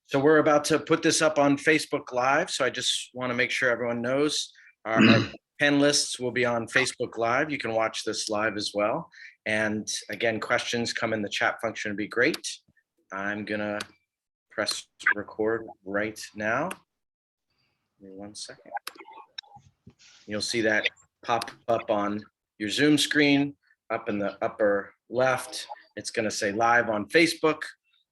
So we're about to put this up on Facebook Live. So I just want to make sure everyone knows our panelists will be on Facebook Live. You can watch this live as well. And again, questions come in the chat function would be great. I'm gonna press record right now. Give me 1 second. You'll see that pop up on your Zoom screen up in the upper left. It's gonna say live on Facebook.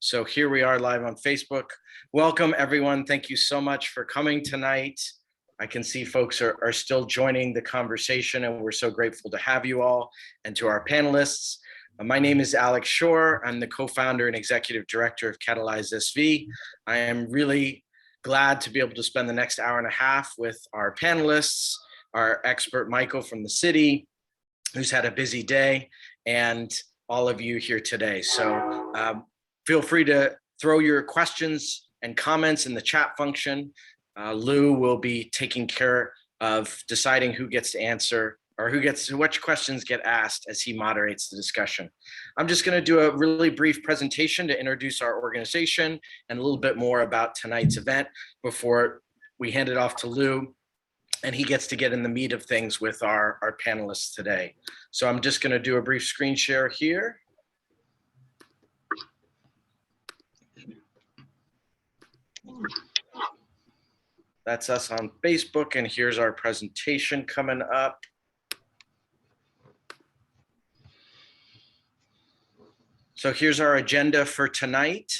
So here we are live on Facebook. Welcome everyone. Thank you so much for coming tonight. I can see folks are still joining the conversation and we're so grateful to have you all and to our panelists. My name is Alex Shore. I'm the co-founder and executive director of Catalyze SV. I am really glad to be able to spend the next hour and a half with our panelists, our expert Michael from the city, who's had a busy day, and all of you here today. So feel free to throw your questions and comments in the chat function. Lou will be taking care of deciding who gets to answer or which questions get asked as he moderates the discussion. I'm just going to do a really brief presentation to introduce our organization and a little bit more about tonight's event before we hand it off to Lou and he gets to get in the meat of things with our panelists today. So I'm just going to do a brief screen share here. That's us on Facebook, and here's our presentation coming up. So here's our agenda for tonight.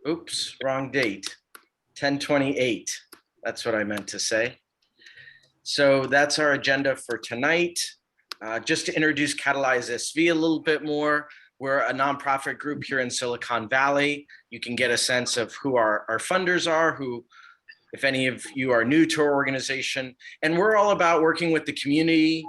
Oops, wrong date, 10/28. That's what I meant to say. So that's our agenda for tonight. Just to introduce Catalyze SV a little bit more, we're a nonprofit group here in Silicon Valley. You can get a sense of who our funders are, who, if any of you are new to our organization, and we're all about working with the community,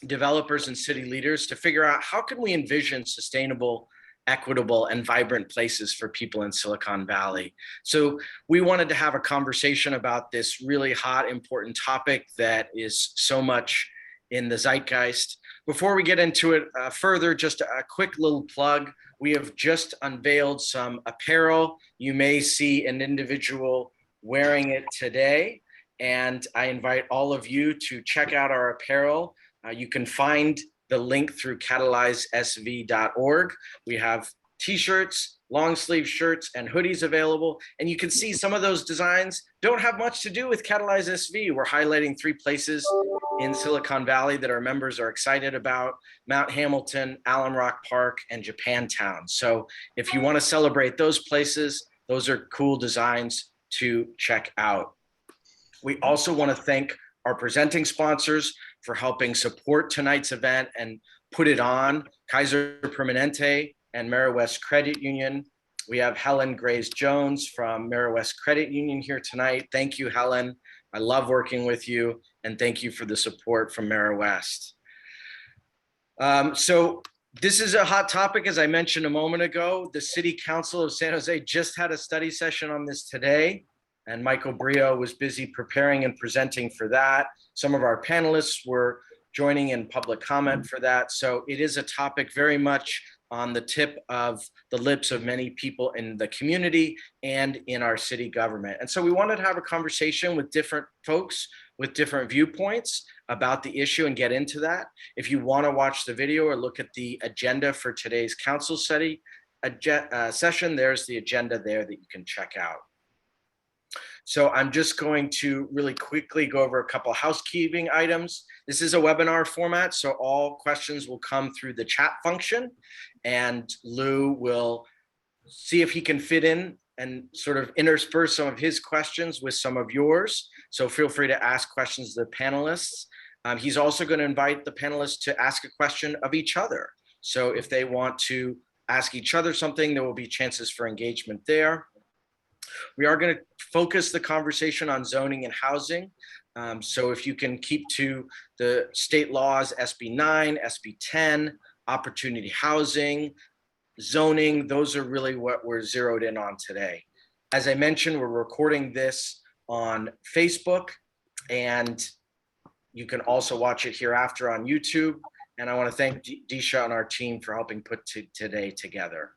developers and city leaders to figure out how can we envision sustainable, equitable, and vibrant places for people in Silicon Valley. So we wanted to have a conversation about this really hot, important topic that is so much in the zeitgeist. Before we get into it further, just a quick little plug. We have just unveiled some apparel. You may see an individual wearing it today, and I invite all of you to check out our apparel. You can find the link through catalyzesv.org. We have t-shirts, long sleeve shirts, and hoodies available, and you can see some of those designs don't have much to do with Catalyze SV. We're highlighting 3 places in Silicon Valley that our members are excited about: Mount Hamilton, Alum Rock Park, and Japantown. So if you want to celebrate those places, those are cool designs to check out. We also want to thank our presenting sponsors for helping support tonight's event and put it on: Kaiser Permanente and Meriwest Credit Union. We have Helen Grace-Jones from Meriwest Credit Union here tonight. Thank you, Helen. I love working with you, and thank you for the support from Meriwest. So this is a hot topic, as I mentioned a moment ago. The City Council of San Jose just had a study session on this today, and Michael Brio was busy preparing and presenting for that. Some of our panelists were joining in public comment for that. So it is a topic very much on the tip of the lips of many people in the community and in our city government. And so we wanted to have a conversation with different folks with different viewpoints about the issue and get into that. If you want to watch the video or look at the agenda for today's council study session, there's the agenda there that you can check out. So I'm just going to really quickly go over a couple of housekeeping items. This is a webinar format, so all questions will come through the chat function, and Lou will see if he can fit in and sort of intersperse some of his questions with some of yours. So feel free to ask questions to the panelists. He's also going to invite the panelists to ask a question of each other. So if they want to ask each other something, there will be chances for engagement there. We are going to focus the conversation on zoning and housing. So if you can keep to the state laws, SB 9, SB 10, opportunity housing, zoning, those are really what we're zeroed in on today. As I mentioned, we're recording this on Facebook, and you can also watch it hereafter on YouTube. And I want to thank Disha and our team for helping put today together.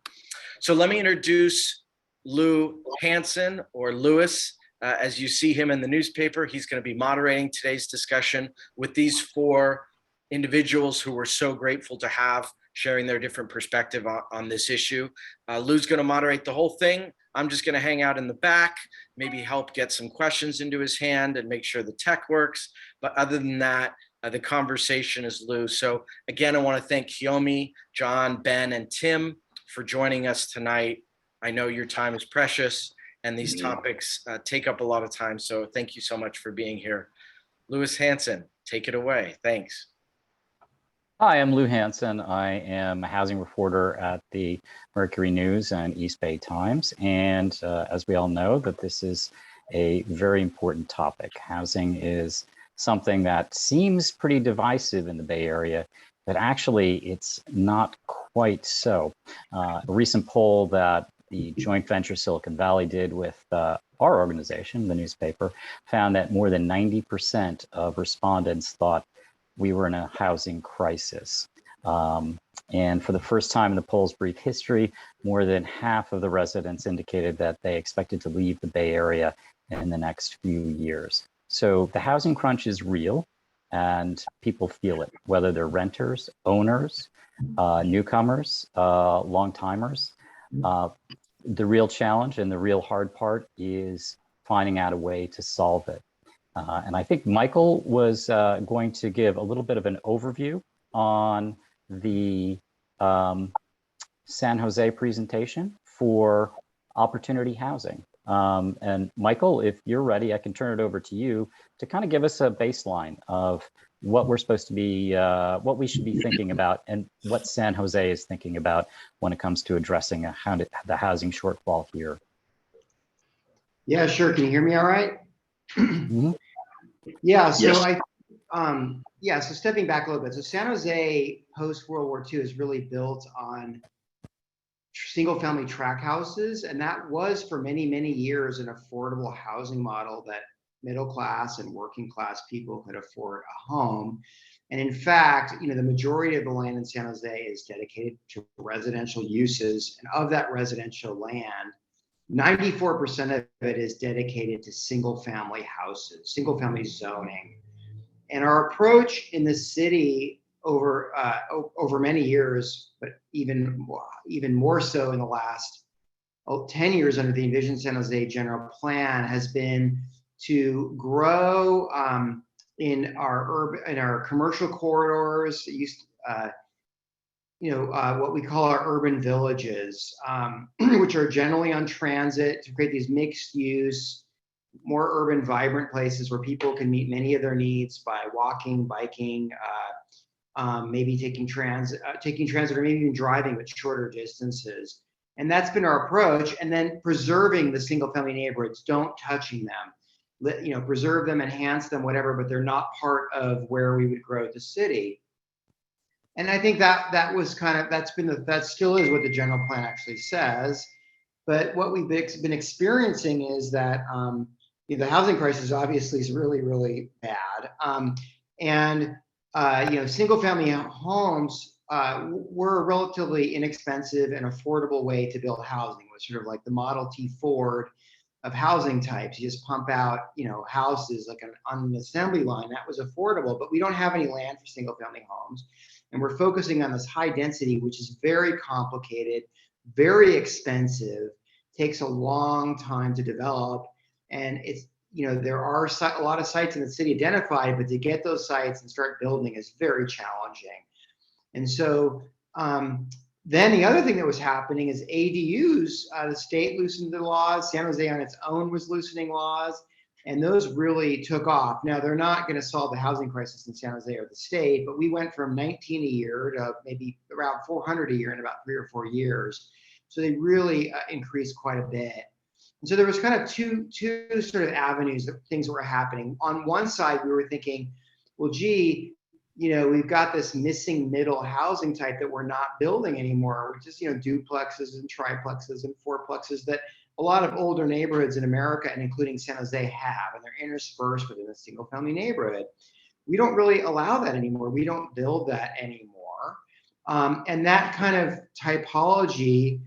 So let me introduce Lou Hansen, or Louis, as you see him in the newspaper. He's going to be moderating today's discussion with these four individuals who we're so grateful to have sharing their different perspective on this issue. Lou's going to moderate the whole thing. I'm just going to hang out in the back, maybe help get some questions into his hand and make sure the tech works. But other than that, the conversation is Lou. So again, I want to thank Kiyomi, John, Ben, and Tim for joining us tonight. I know your time is precious and these topics take up a lot of time. So thank you so much for being here. Louis Hansen, take it away. Thanks. Hi, I'm Lou Hansen. I am a housing reporter at the Mercury News and East Bay Times. And as we all know, that this is a very important topic. Housing is something that seems pretty divisive in the Bay Area, but actually it's not quite so. A recent poll that the joint venture Silicon Valley did with our organization, the newspaper, found that more than 90% of respondents thought we were in a housing crisis. And for the first time in the poll's brief history, more than half of the residents indicated that they expected to leave the Bay Area in the next few years. So the housing crunch is real and people feel it, whether they're renters, owners, newcomers, long-timers. The real challenge and the real hard part is finding out a way to solve it. And I think Michael was going to give a little bit of an overview on the San Jose presentation for opportunity housing. And Michael, if you're ready, I can turn it over to you to kind of give us a baseline of what we're supposed to be, what we should be thinking about and what San Jose is thinking about when it comes to addressing the housing shortfall here. Yeah, sure. Can you hear me all right? Mm-hmm. Yeah, so Yes. so stepping back a little bit. So San Jose post World War II is really built on single family tract houses. And that was for many, many years an affordable housing model that middle class and working class people could afford a home. And in fact, the majority of the land in San Jose is dedicated to residential uses. And of that residential land, 94% of it is dedicated to single family houses, single family zoning. And our approach in the city over many years, but even more so in the last 10 years under the Envision San Jose general plan, has been to grow in our commercial corridors. What we call our urban villages, which are generally on transit, to create these mixed use, more urban, vibrant places where people can meet many of their needs by walking, biking, maybe taking transit, or maybe even driving, but shorter distances. And that's been our approach. And then preserving the single family neighborhoods, don't touching them, preserve them, enhance them, whatever, but they're not part of where we would grow the city. And I think that was that still is what the general plan actually says. But what we've been experiencing is that the housing crisis obviously is really, really bad. Single family homes were a relatively inexpensive and affordable way to build housing. It was sort of like the Model T Ford of housing types. You just pump out, houses like on an assembly line. That was affordable, but we don't have any land for single family homes. And we're focusing on this high density, which is very complicated, very expensive, takes a long time to develop. And it's, there are a lot of sites in the city identified, but to get those sites and start building is very challenging. And so then the other thing that was happening is ADUs, the state loosened the laws, San Jose on its own was loosening laws, and those really took off. Now, they're not going to solve the housing crisis in San Jose or the state, but we went from 19 a year to maybe around 400 a year in about 3 or 4 years. So they really increased quite a bit. And so there was kind of two sort of avenues of things that were happening. On one side, we were thinking, well, gee, we've got this missing middle housing type that we're not building anymore, which is, duplexes and triplexes and fourplexes that a lot of older neighborhoods in America, and including San Jose, have, and they're interspersed within a single family neighborhood. We don't really allow that anymore. We don't build that anymore. And that kind of typology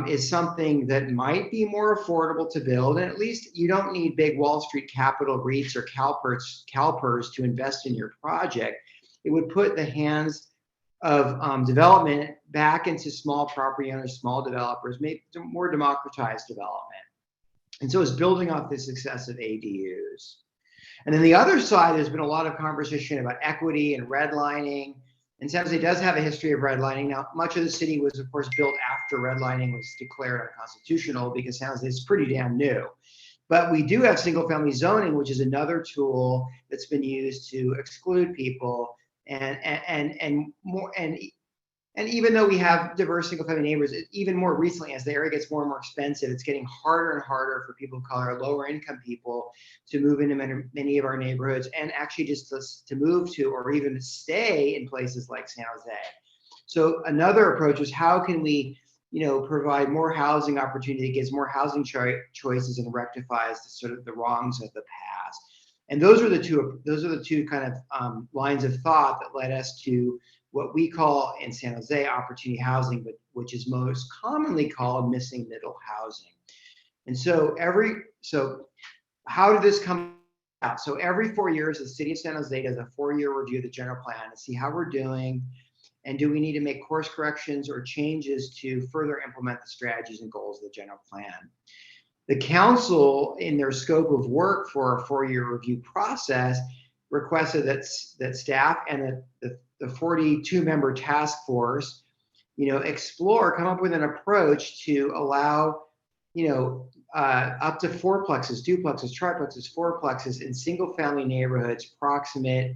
is something that might be more affordable to build. And at least you don't need big Wall Street capital REITs or CalPERS to invest in your project. It would put the hands of development back into small property owners, small developers, make more democratized development. And so it's building off the success of ADUs. And then the other side, there's been a lot of conversation about equity and redlining. And San Jose does have a history of redlining. Now, much of the city was, of course, built after redlining was declared unconstitutional because San Jose is pretty damn new. But we do have single-family zoning, which is another tool that's been used to exclude people. And even though we have diverse single-family neighborhoods, even more recently, as the area gets more and more expensive, it's getting harder and harder for people of color, lower-income people, to move into many of our neighborhoods, and actually just to move to or even stay in places like San Jose. So another approach is how can we, provide more housing opportunity, gives more housing choices, and rectifies the wrongs of the past. And those are the two kind of lines of thought that led us to what we call in San Jose opportunity housing, but which is most commonly called missing middle housing. And so how did this come out? So every 4 years, the city of San Jose does a 4-year review of the general plan to see how we're doing, and do we need to make course corrections or changes to further implement the strategies and goals of the general plan. The council, in their scope of work for a 4-year review process, requested that staff and the 42-member task force, come up with an approach to allow, up to fourplexes, duplexes, triplexes, fourplexes in single-family neighborhoods proximate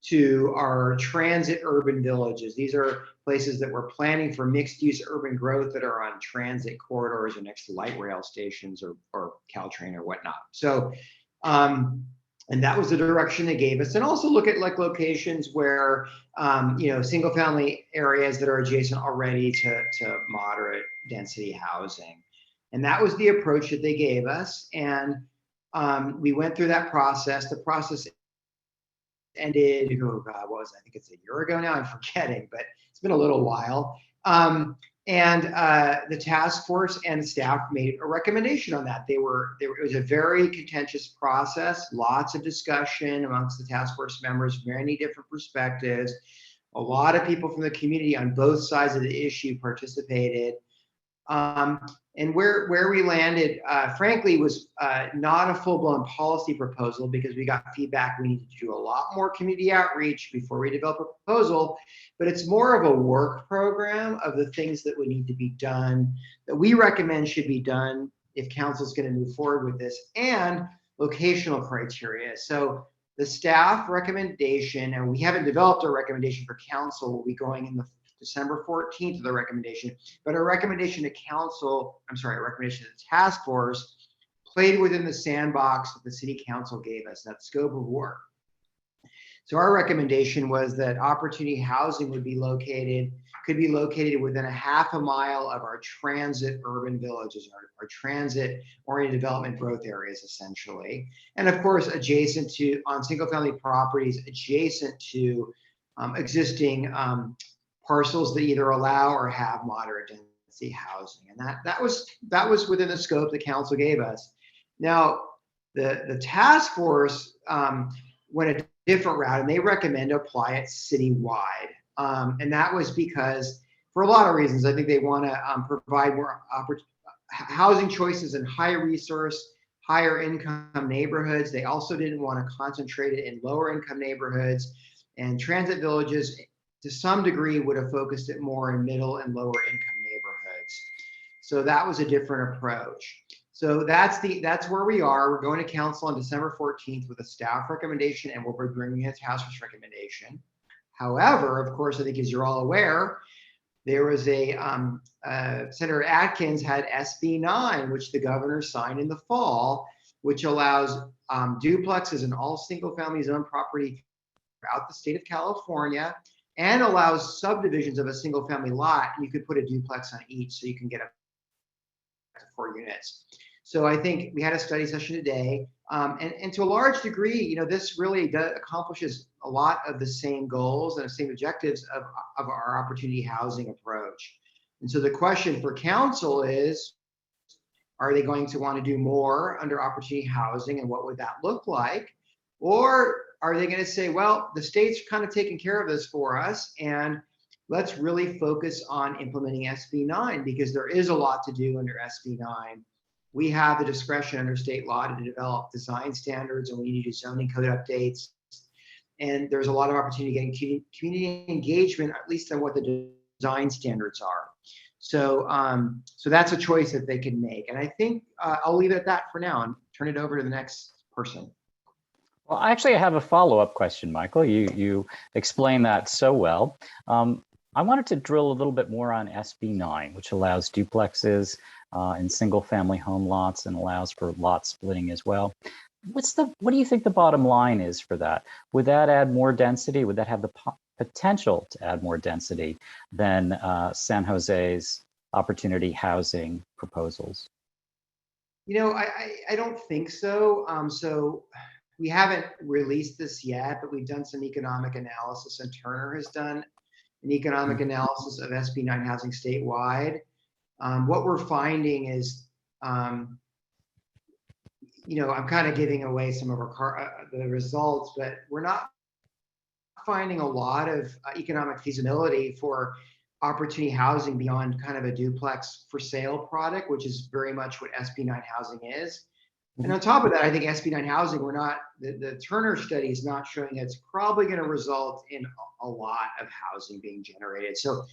to our transit urban villages. These are places that we're planning for mixed-use urban growth that are on transit corridors or next to light rail stations or Caltrain or whatnot. So, and that was the direction they gave us. And also look at locations where, single-family areas that are adjacent already to moderate density housing. And that was the approach that they gave us. And we went through that process. The process ended, I think it's a year ago now, I'm forgetting, but it's been a little while. The task force and staff made a recommendation on that. It was a very contentious process, lots of discussion amongst the task force members, many different perspectives. A lot of people from the community on both sides of the issue participated. And where we landed, frankly, was not a full-blown policy proposal because we got feedback we needed to do a lot more community outreach before we develop a proposal, but it's more of a work program of the things that would need to be done, that we recommend should be done if council's going to move forward with this, and locational criteria. So the staff recommendation, and we haven't developed a recommendation for council, will be going in the December 14th of the recommendation, but a recommendation to the task force played within the sandbox that the city council gave us, that scope of work. So our recommendation was that opportunity housing could be located within a half a mile of our transit urban villages, our transit oriented development growth areas, essentially. And of course, on single family properties adjacent to existing parcels that either allow or have moderate density housing. And that was within the scope the council gave us. Now, the task force went a different route, and they recommend to apply it citywide. And that was because, for a lot of reasons, I think they want to provide more housing choices in high resource, higher income neighborhoods. They also didn't want to concentrate it in lower income neighborhoods, and transit villages to some degree would have focused it more in middle and lower income neighborhoods. So that was a different approach. So that's where we are. We're going to council on December 14th with a staff recommendation, and we'll be bringing a task force recommendation. However, of course, I think as you're all aware, there was Senator Atkins had SB 9, which the governor signed in the fall, which allows duplexes and all single family zone property throughout the state of California, and allows subdivisions of a single family lot. You could put a duplex on each, so you can get up to 4 units. So I think we had a study session today, and to a large degree, this really accomplishes a lot of the same goals and the same objectives of our opportunity housing approach. And so the question for council is, are they going to want to do more under opportunity housing, and what would that look like? Or are they going to say, well, the state's kind of taking care of this for us, and let's really focus on implementing SB 9, because there is a lot to do under SB 9. We have the discretion under state law to develop design standards, and we need to do zoning code updates. And there's a lot of opportunity getting community engagement, at least on what the design standards are. So, so that's a choice that they can make. And I think I'll leave it at that for now and turn it over to the next person. Well, actually, I have a follow-up question, Michael. You explained that so well. I wanted to drill a little bit more on SB 9, which allows duplexes in single-family home lots and allows for lot splitting as well. What do you think the bottom line is for that? Would that add more density? Would that have the potential to add more density than San Jose's opportunity housing proposals? You know, I don't think so. So we haven't released this yet, but we've done some economic analysis, and Turner has done an economic analysis of SB 9 housing statewide. What we're finding is, you know, I'm kind of giving away some of the results, but we're not finding a lot of economic feasibility for opportunity housing beyond kind of a duplex for sale product, which is very much what SB 9 housing is. And on top of that, I think SB 9 housing, the Turner study is not showing it's probably going to result in a lot of housing being generated. So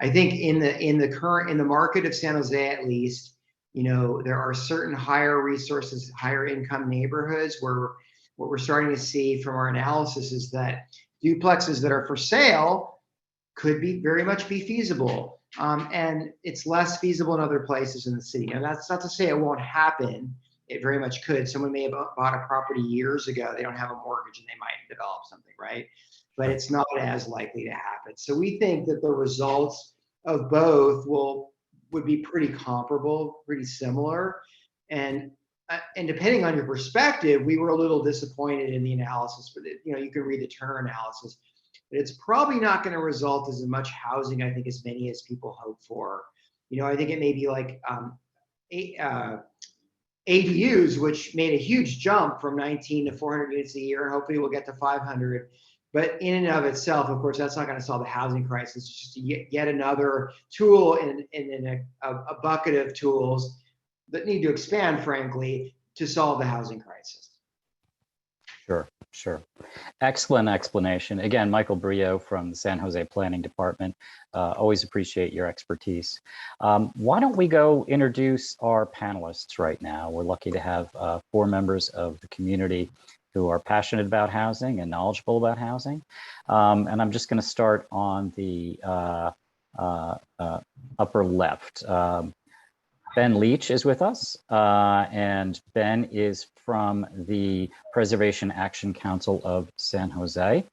I think in the market of San Jose, at least, you know, there are certain higher resources, higher income neighborhoods where what we're starting to see from our analysis is that duplexes that are for sale could be very much be feasible. And it's less feasible in other places in the city. Now, that's not to say it won't happen. It very much could. Someone may have bought a property years ago. They don't have a mortgage and they might develop something, right? But it's not as likely to happen. So we think that the results of both would be pretty comparable, pretty similar. And depending on your perspective, we were a little disappointed in the analysis, but you know, you can read the Turner analysis, but it's probably not going to result as much housing, I think, as many as people hope for. You know, I think it may be like ADUs, which made a huge jump from 19 to 400 units a year, and hopefully we'll get to 500. But in and of itself, of course, that's not going to solve the housing crisis. It's just yet another tool in a bucket of tools that need to expand, frankly, to solve the housing crisis. Sure. Excellent explanation. Again, Michael Brio from the San Jose Planning Department. Always appreciate your expertise. Why don't we go introduce our panelists right now? We're lucky to have 4 members of the community who are passionate about housing and knowledgeable about housing. And I'm just going to start on the upper left. Ben Leach is with us, and Ben is from the Preservation Action Council of San Jose.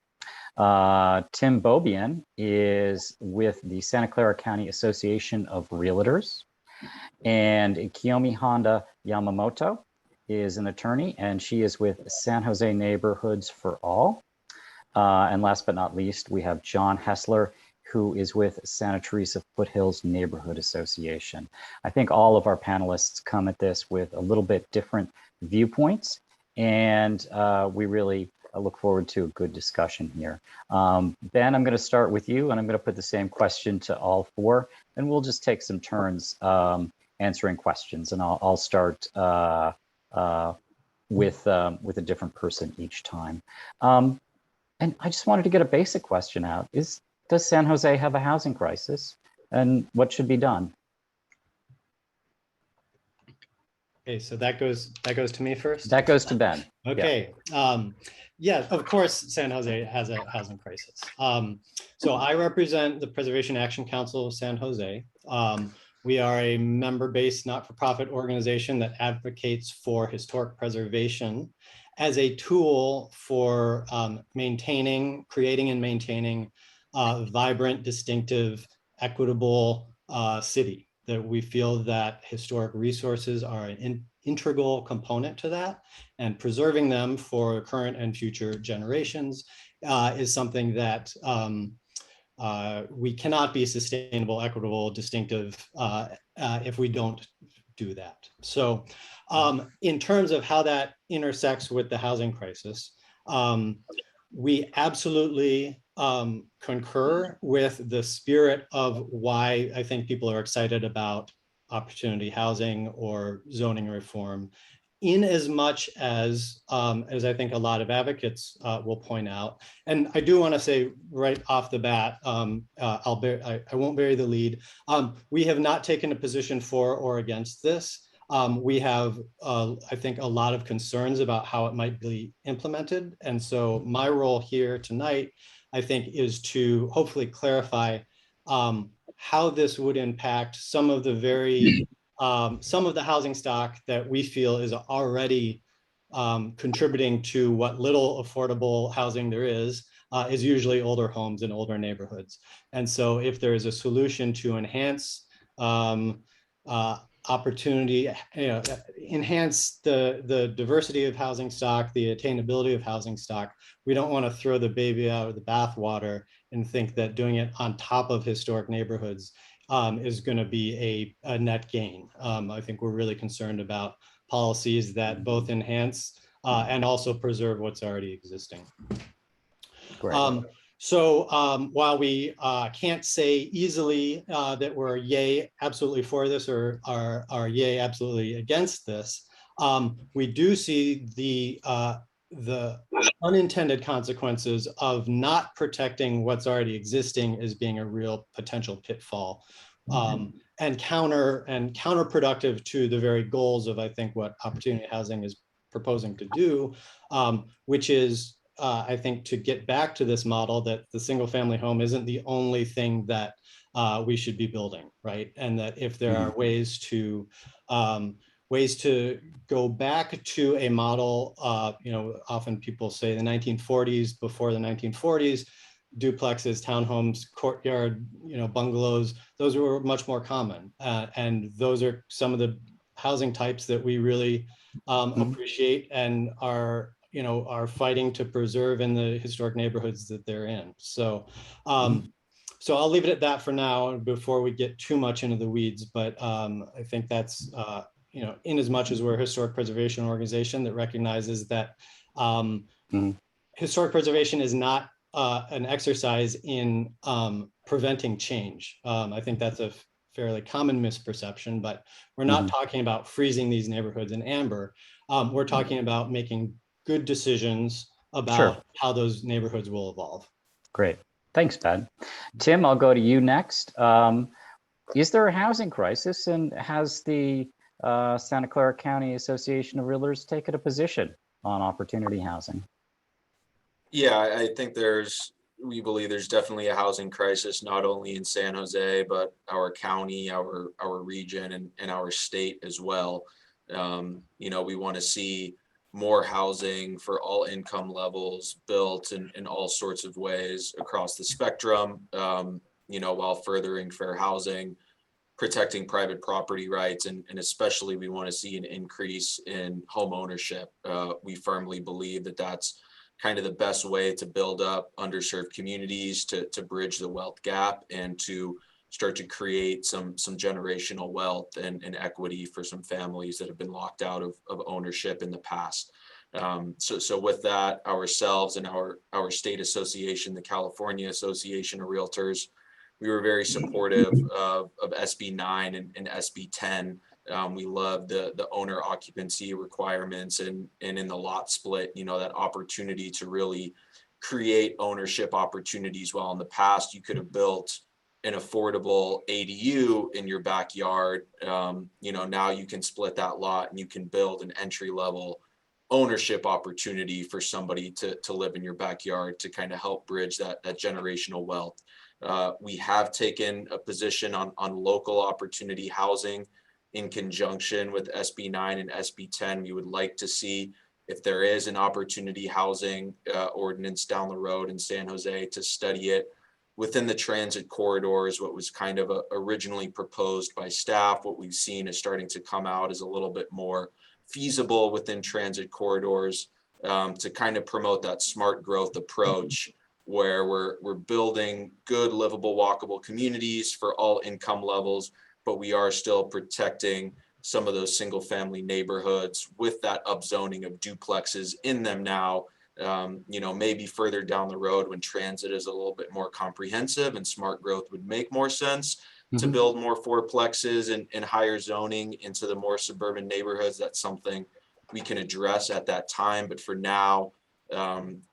Tim Bobian is with the Santa Clara County Association of Realtors, and Kiyomi Honda Yamamoto is an attorney, and she is with San Jose Neighborhoods for All. And last but not least, we have John Hessler, who is with Santa Teresa Foothills Neighborhood Association. I think all of our panelists come at this with a little bit different viewpoints, and we really look forward to a good discussion here. Ben, I'm going to start with you, and I'm going to put the same question to all 4, and we'll just take some turns answering questions, and I'll start with a different person each time. And I just wanted to get a basic question out. Does San Jose have a housing crisis, and what should be done? Okay, so that goes to me first? That goes to Ben. Okay. Yeah, of course, San Jose has a housing crisis. So I represent the Preservation Action Council of San Jose. We are a member-based not-for-profit organization that advocates for historic preservation as a tool for creating and maintaining a vibrant, distinctive, equitable city. That we feel that historic resources are an integral component to that, and preserving them for current and future generations is something that we cannot be sustainable, equitable, distinctive if we don't do that. So in terms of how that intersects with the housing crisis, we absolutely concur with the spirit of why I think people are excited about opportunity housing or zoning reform, in as much as I think a lot of advocates will point out. And I do want to say right off the bat, I won't bury the lead. We have not taken a position for or against this. We have, I think, a lot of concerns about how it might be implemented. And so my role here tonight, I think, is to hopefully clarify how this would impact some of the housing stock that we feel is already contributing to what little affordable housing there is usually older homes in older neighborhoods. And so if there is a solution to enhance opportunity, enhance the diversity of housing stock, the attainability of housing stock, we don't want to throw the baby out of the bathwater and think that doing it on top of historic neighborhoods is going to be a net gain. I think we're really concerned about policies that both enhance and also preserve what's already existing. Great. So while we can't say easily that we're yay absolutely for this or are yay absolutely against this, we do see the unintended consequences of not protecting what's already existing as being a real potential pitfall, and counterproductive to the very goals of, I think, what opportunity housing is proposing to do, which is I think, to get back to this model that the single family home isn't the only thing that we should be building, right? And that if there are ways to go back to a model, often people say the 1940s, before the 1940s, duplexes, townhomes, courtyard, bungalows, those were much more common. And those are some of the housing types that we really appreciate and are fighting to preserve in the historic neighborhoods that they're in. So, so I'll leave it at that for now before we get too much into the weeds. But I think that's, in as much as we're a historic preservation organization that recognizes that historic preservation is not an exercise in preventing change. I think that's a fairly common misperception, but we're not talking about freezing these neighborhoods in amber. We're talking about making good decisions about how those neighborhoods will evolve. Great. Thanks, Pat. Tim, I'll go to you next. Is there a housing crisis, and has the Santa Clara County Association of Realtors taken a position on opportunity housing? Yeah, I think we believe there's definitely a housing crisis, not only in San Jose, but our county, our region, and our state as well. We want to see more housing for all income levels built in all sorts of ways across the spectrum, while furthering fair housing, protecting private property rights, and especially we want to see an increase in home ownership. We firmly believe that that's kind of the best way to build up underserved communities, to bridge the wealth gap, and to start to create some generational wealth and equity for some families that have been locked out of ownership in the past. So with that, ourselves and our state association, the California Association of Realtors, we were very supportive of SB 9 and SB 10. We love the owner occupancy requirements and in the lot split, that opportunity to really create ownership opportunities. While in the past you could have built an affordable ADU in your backyard, now you can split that lot and you can build an entry level ownership opportunity for somebody to live in your backyard, to kind of help bridge that generational wealth. We have taken a position on local opportunity housing in conjunction with SB 9 and SB 10. We would like to see, if there is an opportunity housing ordinance down the road in San Jose, to study it within the transit corridors. What was kind of originally proposed by staff, what we've seen is starting to come out as a little bit more feasible within transit corridors, to kind of promote that smart growth approach where we're building good, livable, walkable communities for all income levels, but we are still protecting some of those single family neighborhoods with that upzoning of duplexes in them now. Maybe further down the road when transit is a little bit more comprehensive and smart growth would make more sense to build more fourplexes and higher zoning into the more suburban neighborhoods. That's something we can address at that time. But for now,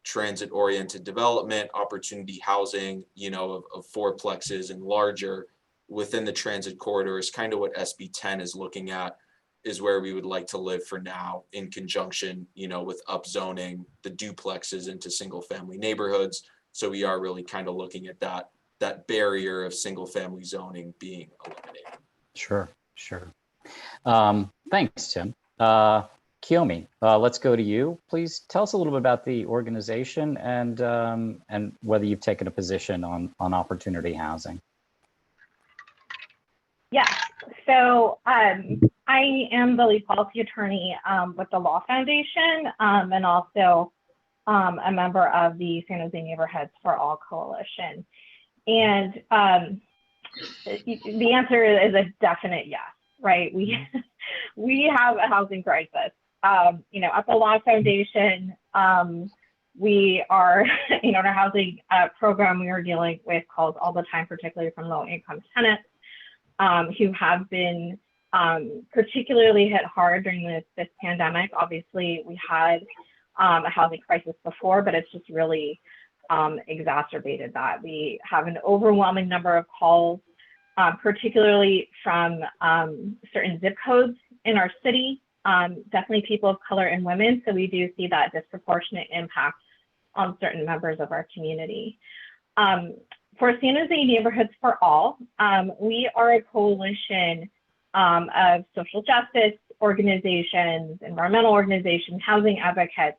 transit oriented development, opportunity housing, of fourplexes and larger within the transit corridor is kind of what SB 10 is looking at, is where we would like to live for now, in conjunction, with upzoning the duplexes into single family neighborhoods. So we are really kind of looking at that barrier of single family zoning being eliminated. Sure. Thanks, Tim. Kiyomi, let's go to you. Please tell us a little bit about the organization and whether you've taken a position on opportunity housing. Yes. So I am the lead policy attorney with the Law Foundation, and also a member of the San Jose Neighborhoods for All Coalition. And the answer is a definite yes, right? We have a housing crisis. At the Law Foundation, we are, in our housing program, we are dealing with calls all the time, particularly from low-income tenants who have been particularly hit hard during this pandemic. Obviously, we had a housing crisis before, but it's just really exacerbated that. We have an overwhelming number of calls, particularly from certain zip codes in our city, definitely people of color and women. So we do see that disproportionate impact on certain members of our community. For San Jose Neighborhoods for All, we are a coalition of social justice organizations, environmental organizations, housing advocates,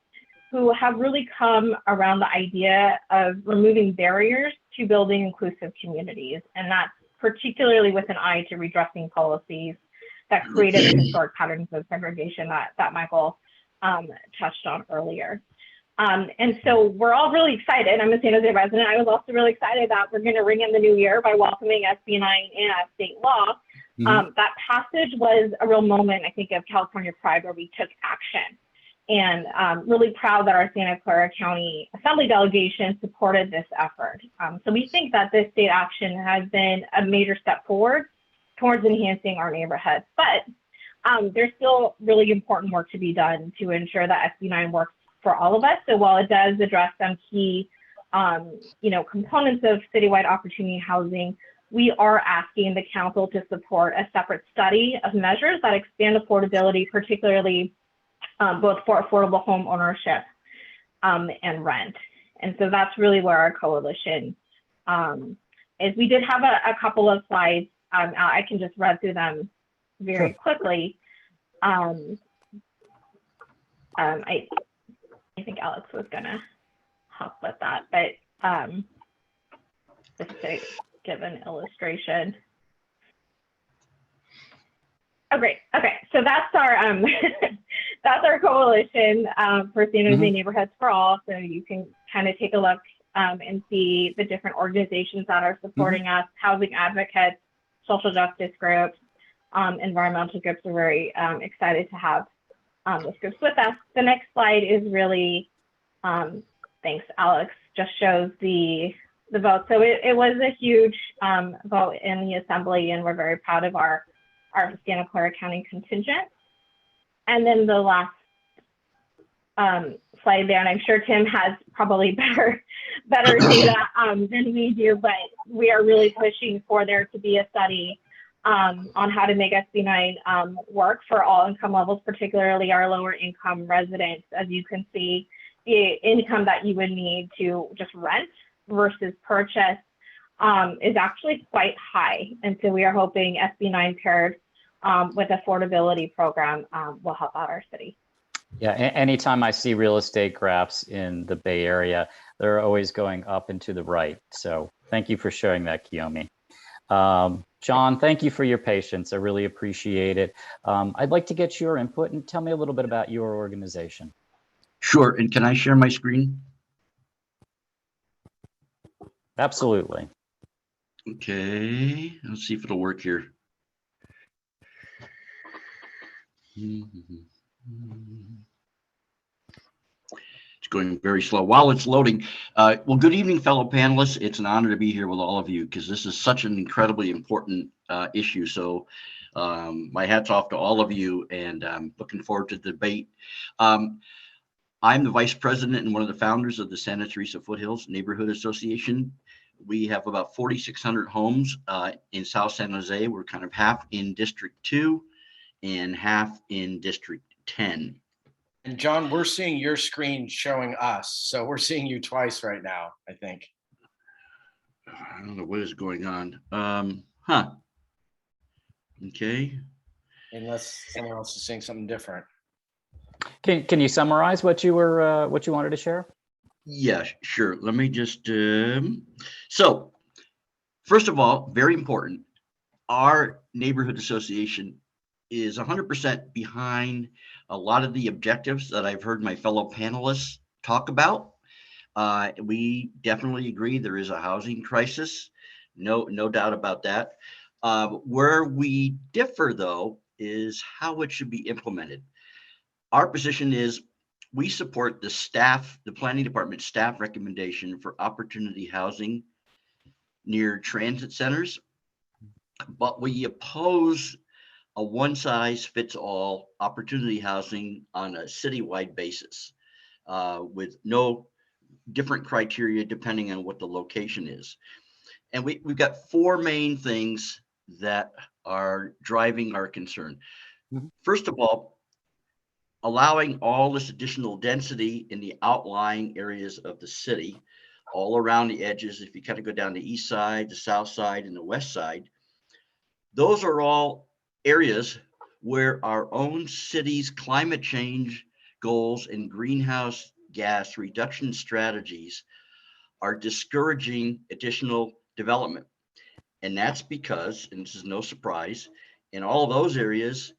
who have really come around the idea of removing barriers to building inclusive communities. And that's particularly with an eye to redressing policies that created the historic patterns of segregation that Michael touched on earlier. And so we're all really excited. I'm a San Jose resident. I was also really excited that we're going to ring in the new year by welcoming SB 9 as state law. That passage was a real moment, I think, of California pride, where we took action. And really proud that our Santa Clara County Assembly delegation supported this effort. So we think that this state action has been a major step forward towards enhancing our neighborhoods. But there's still really important work to be done to ensure that SB 9 works for all of us. So while it does address some key components of citywide opportunity housing, we are asking the council to support a separate study of measures that expand affordability, particularly both for affordable home ownership and rent. And so that's really where our coalition is. We did have a couple of slides. I can just run through them very quickly. I think Alex was gonna help with that, but just to give an illustration. Oh, great. Okay, so that's our that's our coalition for San Jose Neighborhoods for All. So you can kind of take a look and see the different organizations that are supporting us: housing advocates, social justice groups, environmental groups. We're very excited to have those groups with us. The next slide is really, thanks, Alex, just shows the vote. So it was a huge vote in the assembly, and we're very proud of our Santa Clara County contingent. And then the last slide there, and I'm sure Tim has probably better data than we do, but we are really pushing for there to be a study on how to make SB 9 work for all income levels, particularly our lower income residents. As you can see, the income that you would need to just rent versus purchase is actually quite high. And so we are hoping SB 9 paired with affordability program will help out our city. Yeah, anytime I see real estate graphs in the Bay Area, they're always going up and to the right. So thank you for sharing that, Kiyomi. John, thank you for your patience. I really appreciate it. I'd like to get your input and tell me a little bit about your organization. Sure. And can I share my screen? Absolutely. Okay, let's see if it'll work here. It's going very slow. While it's loading, well, good evening, fellow panelists. It's an honor to be here with all of you because this is such an incredibly important issue. So my hat's off to all of you, and I'm looking forward to the debate. I'm the vice president and one of the founders of the Santa Teresa Foothills Neighborhood Association. We have about 4,600 homes in South San Jose. We're kind of half in District 2 and half in District 10. And John, we're seeing your screen showing us. So we're seeing you twice right now, I think. I don't know what is going on. Okay. Unless someone else is seeing something different. Can you summarize what you wanted to share? Yeah, sure. Let me just, so first of all, very important, our neighborhood association is 100% behind a lot of the objectives that I've heard my fellow panelists talk about. We definitely agree there is a housing crisis. No doubt about that. Where we differ, though, is how it should be implemented. Our position is we support the planning department staff recommendation for opportunity housing near transit centers, but we oppose a one-size-fits-all opportunity housing on a citywide basis with no different criteria depending on what the location is. And we've got four main things that are driving our concern. Mm-hmm. First of all, allowing all this additional density in the outlying areas of the city, all around the edges. If you kind of go down the east side, the south side, and the west side, those are all areas where our own city's climate change goals and greenhouse gas reduction strategies are discouraging additional development. And that's because, and this is no surprise, in all of those areas,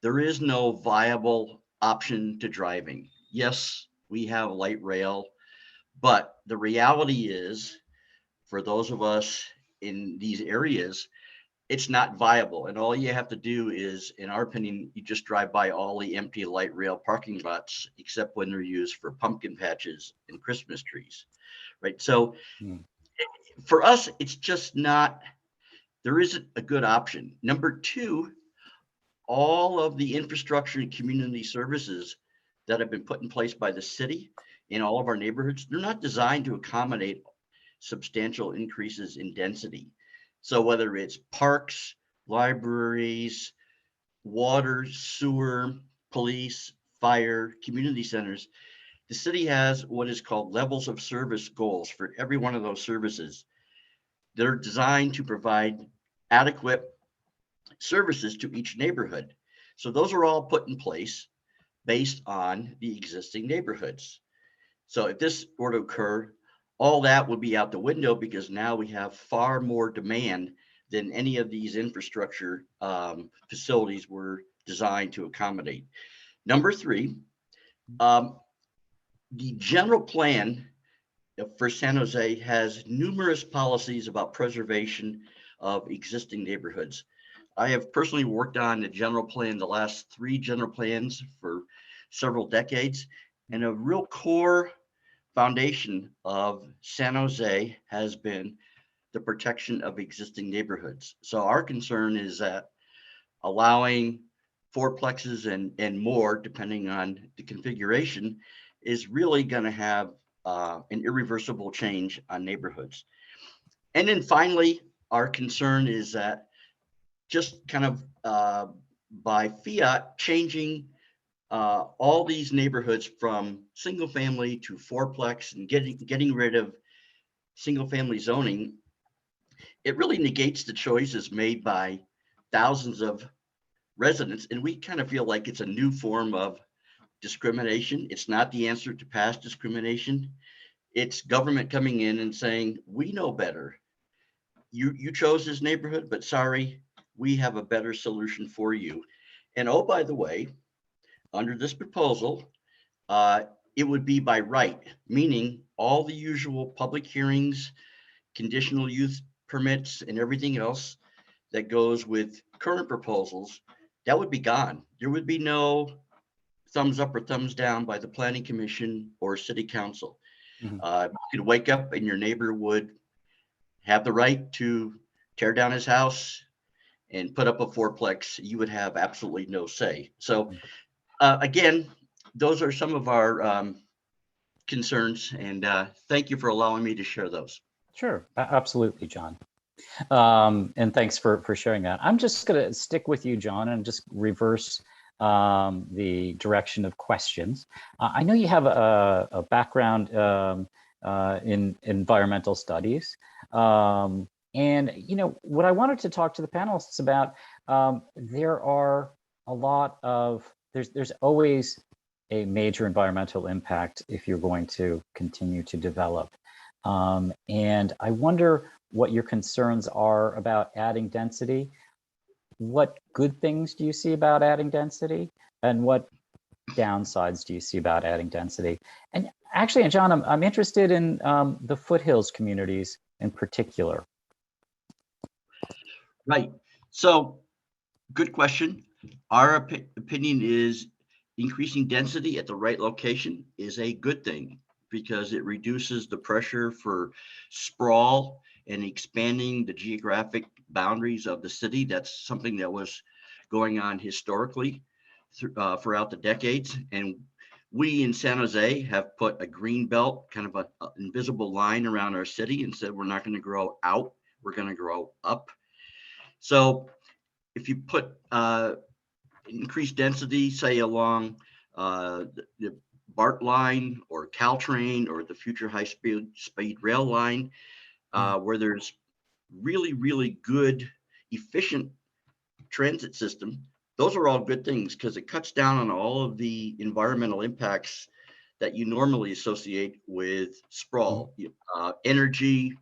there is no viable option to driving. Yes, we have light rail, but the reality is, for those of us in these areas, it's not viable. And all you have to do is, in our opinion, you just drive by all the empty light rail parking lots, except when they're used for pumpkin patches and Christmas trees, right? So for us, it's just not, there isn't a good option. Number two, all of the infrastructure and community services that have been put in place by the city in all of our neighborhoods, they're not designed to accommodate substantial increases in density. So whether it's parks, libraries, water, sewer, police, fire, community centers, the city has what is called levels of service goals for every one of those services. They're designed to provide adequate services to each neighborhood. So those are all put in place based on the existing neighborhoods. So if this were to occur, all that would be out the window because now we have far more demand than any of these infrastructure facilities were designed to accommodate. Number three, the general plan for San Jose has numerous policies about preservation of existing neighborhoods. I have personally worked on the general plan, the last 3 general plans for several decades, and a real core foundation of San Jose has been the protection of existing neighborhoods. So our concern is that allowing fourplexes and more, depending on the configuration, is really going to have an irreversible change on neighborhoods. And then finally, our concern is that just kind of by fiat changing all these neighborhoods from single family to fourplex and getting rid of single family zoning, it really negates the choices made by thousands of residents. And we kind of feel like it's a new form of discrimination. It's not the answer to past discrimination. It's government coming in and saying, we know better. You chose this neighborhood, but sorry, we have a better solution for you. And oh, by the way, under this proposal, it would be by right, meaning all the usual public hearings conditional use permits and everything else that goes with current proposals, that would be gone. There would be no thumbs up or thumbs down by the planning commission or city council. Mhm. You could wake up and your neighbor would have the right to tear down his house and put up a fourplex. You would have absolutely no say. So again, those are some of our concerns, and thank you for allowing me to share those. Sure, absolutely, John. And thanks for sharing that. I'm just going to stick with you, John, and just reverse the direction of questions. I know you have a background in environmental studies. And, you know, what I wanted to talk to the panelists about, there are a lot of, there's always a major environmental impact if you're going to continue to develop. And I wonder what your concerns are about adding density. What good things do you see about adding density? And what downsides do you see about adding density? And actually, John, I'm interested in the foothills communities in particular. Right. So, good question. Our opinion is increasing density at the right location is a good thing because it reduces the pressure for sprawl and expanding the geographic boundaries of the city. That's something that was going on historically throughout the decades. And we in San Jose have put a green belt, kind of an invisible line around our city and said, we're not going to grow out, we're going to grow up. So if you put increased density, say along the BART line or Caltrain or the future high-speed rail line, where there's really good, efficient transit system, those are all good things because it cuts down on all of the environmental impacts that you normally associate with sprawl, energy,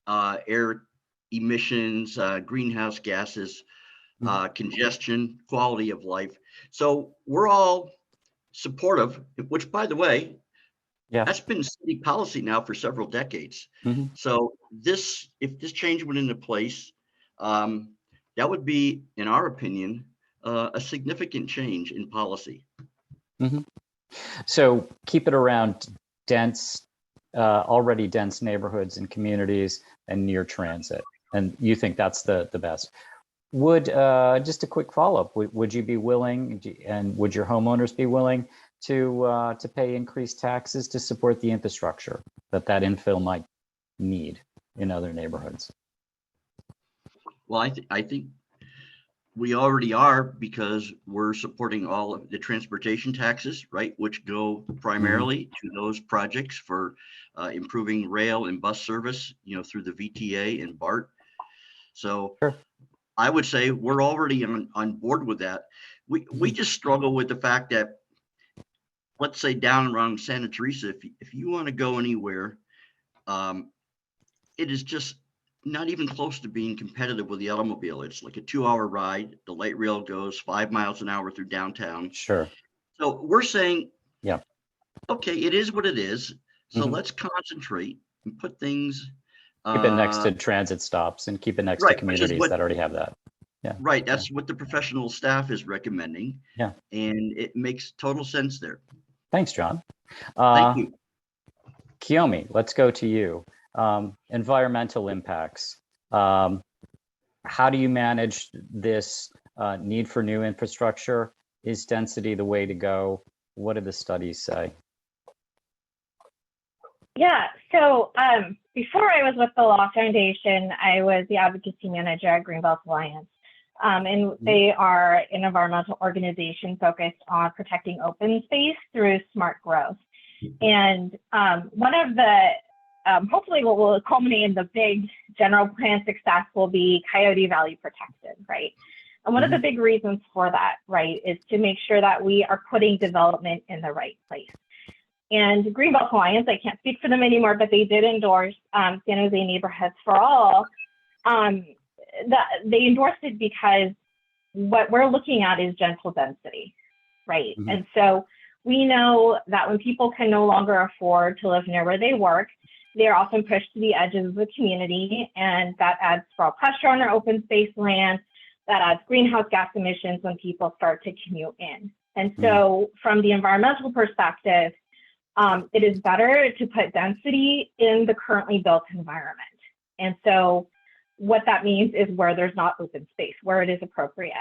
air emissions, greenhouse gases, congestion, quality of life. So we're all supportive, which, by the way, that's been city policy now for several decades. So if this change went into place, that would be, in our opinion, a significant change in policy. So keep it around dense, already dense neighborhoods and communities and near transit. And you think that's the best. Would, just a quick follow-up, would you be willing, and would your homeowners be willing to pay increased taxes to support the infrastructure that infill might need in other neighborhoods? Well, I think we already are because we're supporting all of the transportation taxes, right, which go primarily to those projects for improving rail and bus service, through the VTA and BART. So I would say we're already on board with that. We just struggle with the fact that, let's say down around Santa Teresa, if you want to go anywhere, it is just not even close to being competitive with the automobile. It's like a 2-hour ride. The light rail goes 5 miles an hour through downtown. Sure. So we're saying, okay, it is what it is. So let's concentrate and put things. Keep it next to transit stops and keep it next to communities that already have that. Right. That's what the professional staff is recommending. And it makes total sense there. Thanks, John. Thank you. Kiyomi, let's go to you. Environmental impacts. How do you manage this need for new infrastructure? Is density the way to go? What do the studies say? Yeah, so before I was with the Law Foundation, I was the advocacy manager at Greenbelt Alliance. And they are an environmental organization focused on protecting open space through smart growth. And one of the, hopefully what will culminate in the big general plan success will be Coyote Valley protected, right? And one of the big reasons for that, right, is to make sure that we are putting development in the right place. And Greenbelt Alliance, I can't speak for them anymore, but they did endorse San Jose Neighborhoods for All. They endorsed it because what we're looking at is gentle density, right? And so we know that when people can no longer afford to live near where they work, they're often pushed to the edges of the community, and that adds sprawl pressure on our open space land. That adds greenhouse gas emissions when people start to commute in. And so from the environmental perspective, it is better to put density in the currently built environment. And so what that means is where there's not open space, where it is appropriate.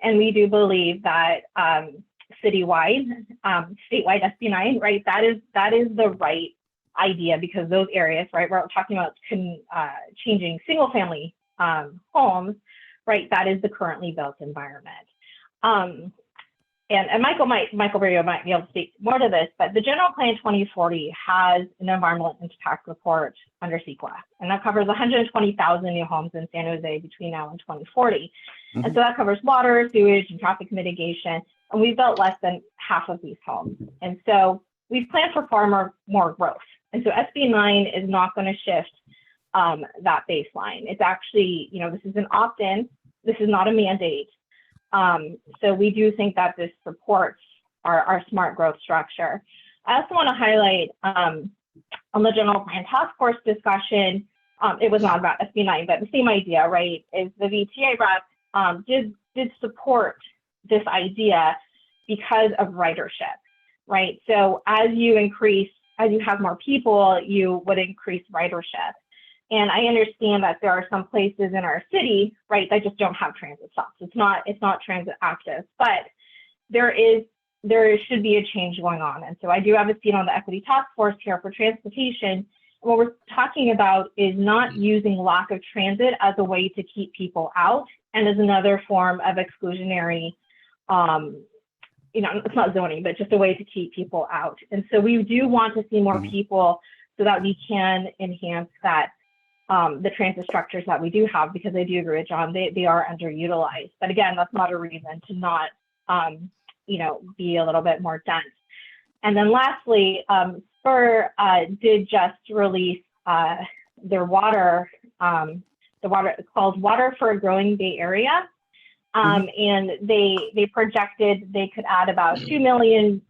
And we do believe that statewide SB9, right, that is the right idea, because those areas, right, we're talking about changing single family homes, right, that is the currently built environment. And Michael Berrio might be able to speak more to this, but the General Plan 2040 has an environmental impact report under CEQA, and that covers 120,000 new homes in San Jose between now and 2040. And so that covers water, sewage, and traffic mitigation, and we've built less than half of these homes. And so we've planned for far more growth. And so SB9 is not going to shift that baseline. It's actually, this is an opt-in. This is not a mandate. So we do think that this supports our smart growth structure. I also want to highlight on the general plan task force discussion, it was not about SB9, but the same idea, right, is the VTA rep did support this idea because of ridership, right? So as you have more people, you would increase ridership. And I understand that there are some places in our city, right, that just don't have transit stops. It's not transit active, but there should be a change going on. And so I do have a seat on the equity task force here for transportation. And what we're talking about is not using lack of transit as a way to keep people out and as another form of exclusionary, it's not zoning, but just a way to keep people out. And so we do want to see more people so that we can enhance that. The transit structures that we do have, because I do agree with John, they are underutilized. But again, that's not a reason to not, be a little bit more dense. And then lastly, Spur did just release their water, it's called Water for a Growing Bay Area. And they projected they could add about 2 million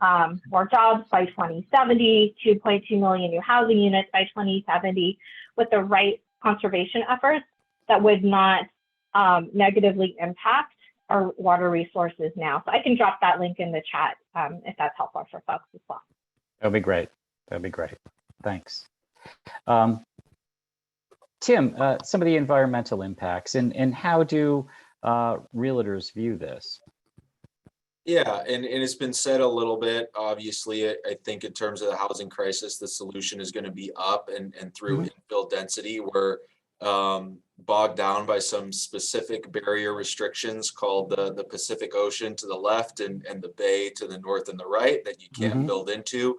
more jobs by 2070, 2.2 million new housing units by 2070, with the right conservation efforts that would not negatively impact our water resources now. So I can drop that link in the chat if that's helpful for folks as well. That'd be great. Thanks. Tim, some of the environmental impacts and how do realtors view this? Yeah, and it's been said a little bit. Obviously, I think in terms of the housing crisis, the solution is going to be up and through infill density. We're bogged down by some specific barrier restrictions called the Pacific Ocean to the left and the bay to the north and the right that you can't build into.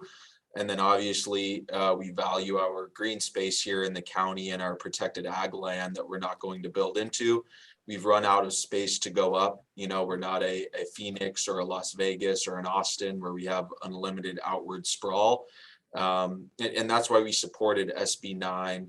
And then obviously we value our green space here in the county and our protected ag land that we're not going to build into. We've run out of space to go up. We're not a Phoenix or a Las Vegas or an Austin where we have unlimited outward sprawl. And that's why we supported SB9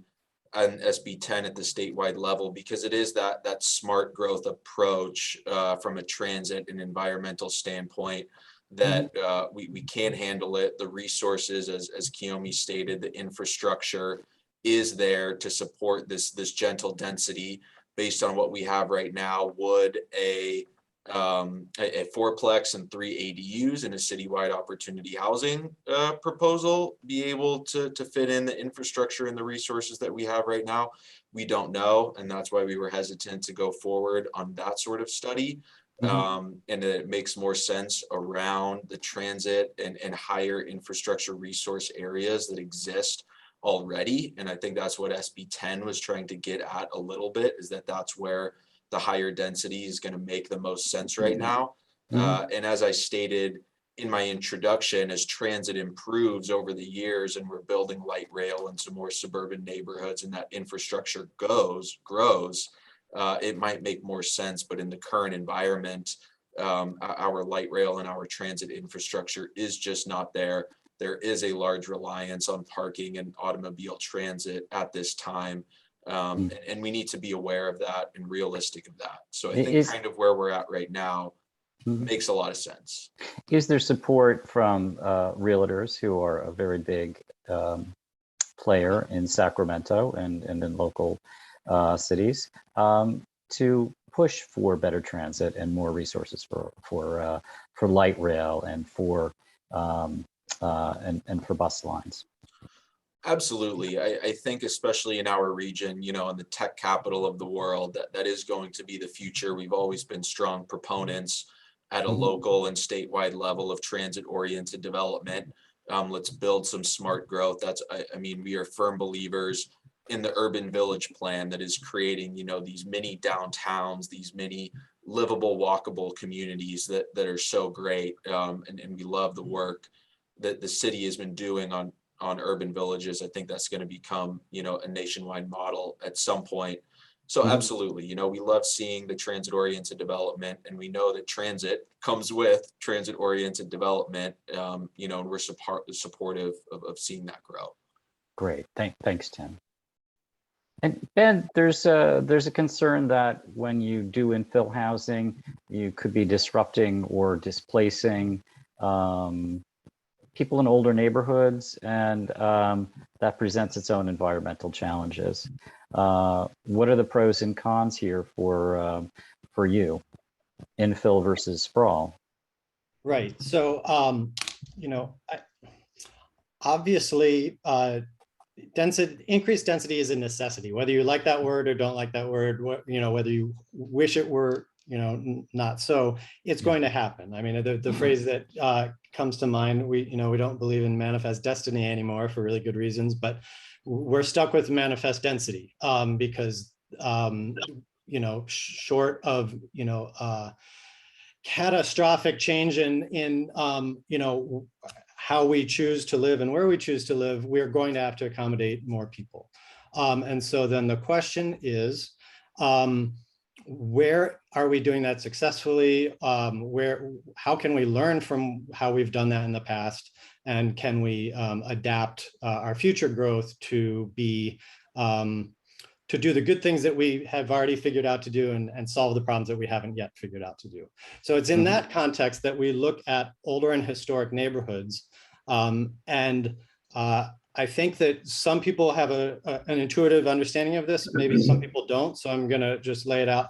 and SB10 at the statewide level, because it is that smart growth approach from a transit and environmental standpoint that we can handle it. The resources, as Kiyomi stated, the infrastructure is there to support this gentle density. Based on what we have right now, would a fourplex and 3 ADUs in a citywide opportunity housing proposal be able to fit in the infrastructure and the resources that we have right now? We don't know, and that's why we were hesitant to go forward on that sort of study. And it makes more sense around the transit and higher infrastructure resource areas that exist already. And I think that's what SB10 was trying to get at a little bit, is that's where the higher density is going to make the most sense right now. And as I stated in my introduction, as transit improves over the years and we're building light rail into more suburban neighborhoods and that infrastructure grows, it might make more sense. But in the current environment, our light rail and our transit infrastructure is just not there. There is a large reliance on parking and automobile transit at this time. And we need to be aware of that and realistic of that. So I think kind of where we're at right now makes a lot of sense. Is there support from realtors who are a very big player in Sacramento and in local cities to push for better transit and more resources for light rail and for bus lines. Absolutely. I think especially in our region, you know, in the tech capital of the world, that is going to be the future. We've always been strong proponents at a local and statewide level of transit-oriented development. Let's build some smart growth. I mean, we are firm believers in the urban village plan that is creating, you know, these mini downtowns, these mini livable, walkable communities that are so great. And we love the work that the city has been doing on urban villages. I think that's going to become, you know, a nationwide model at some point. So absolutely, you know, we love seeing the transit-oriented development, and we know that transit comes with transit-oriented development, you know, and we're supportive of seeing that grow. Great, thanks, Tim. And Ben, there's a concern that when you do infill housing, you could be disrupting or displacing people in older neighborhoods, and that presents its own environmental challenges. What are the pros and cons here for you, infill versus sprawl? Right. So, you know, obviously, increased density is a necessity, whether you like that word or don't like that word, you know, whether you wish it were, you know, not so, it's going to happen. I mean, the phrase that comes to mind, we don't believe in manifest destiny anymore for really good reasons, but we're stuck with manifest density because, you know, short of, you know, catastrophic change in you know, how we choose to live and where we choose to live, we're going to have to accommodate more people. And so then the question is, where are we doing that successfully? How can we learn from how we've done that in the past? And can we adapt our future growth to be, to do the good things that we have already figured out to do and solve the problems that we haven't yet figured out to do. So it's in that context that we look at older and historic neighborhoods. I think that some people have an intuitive understanding of this. Maybe some people don't. So I'm gonna just lay it out.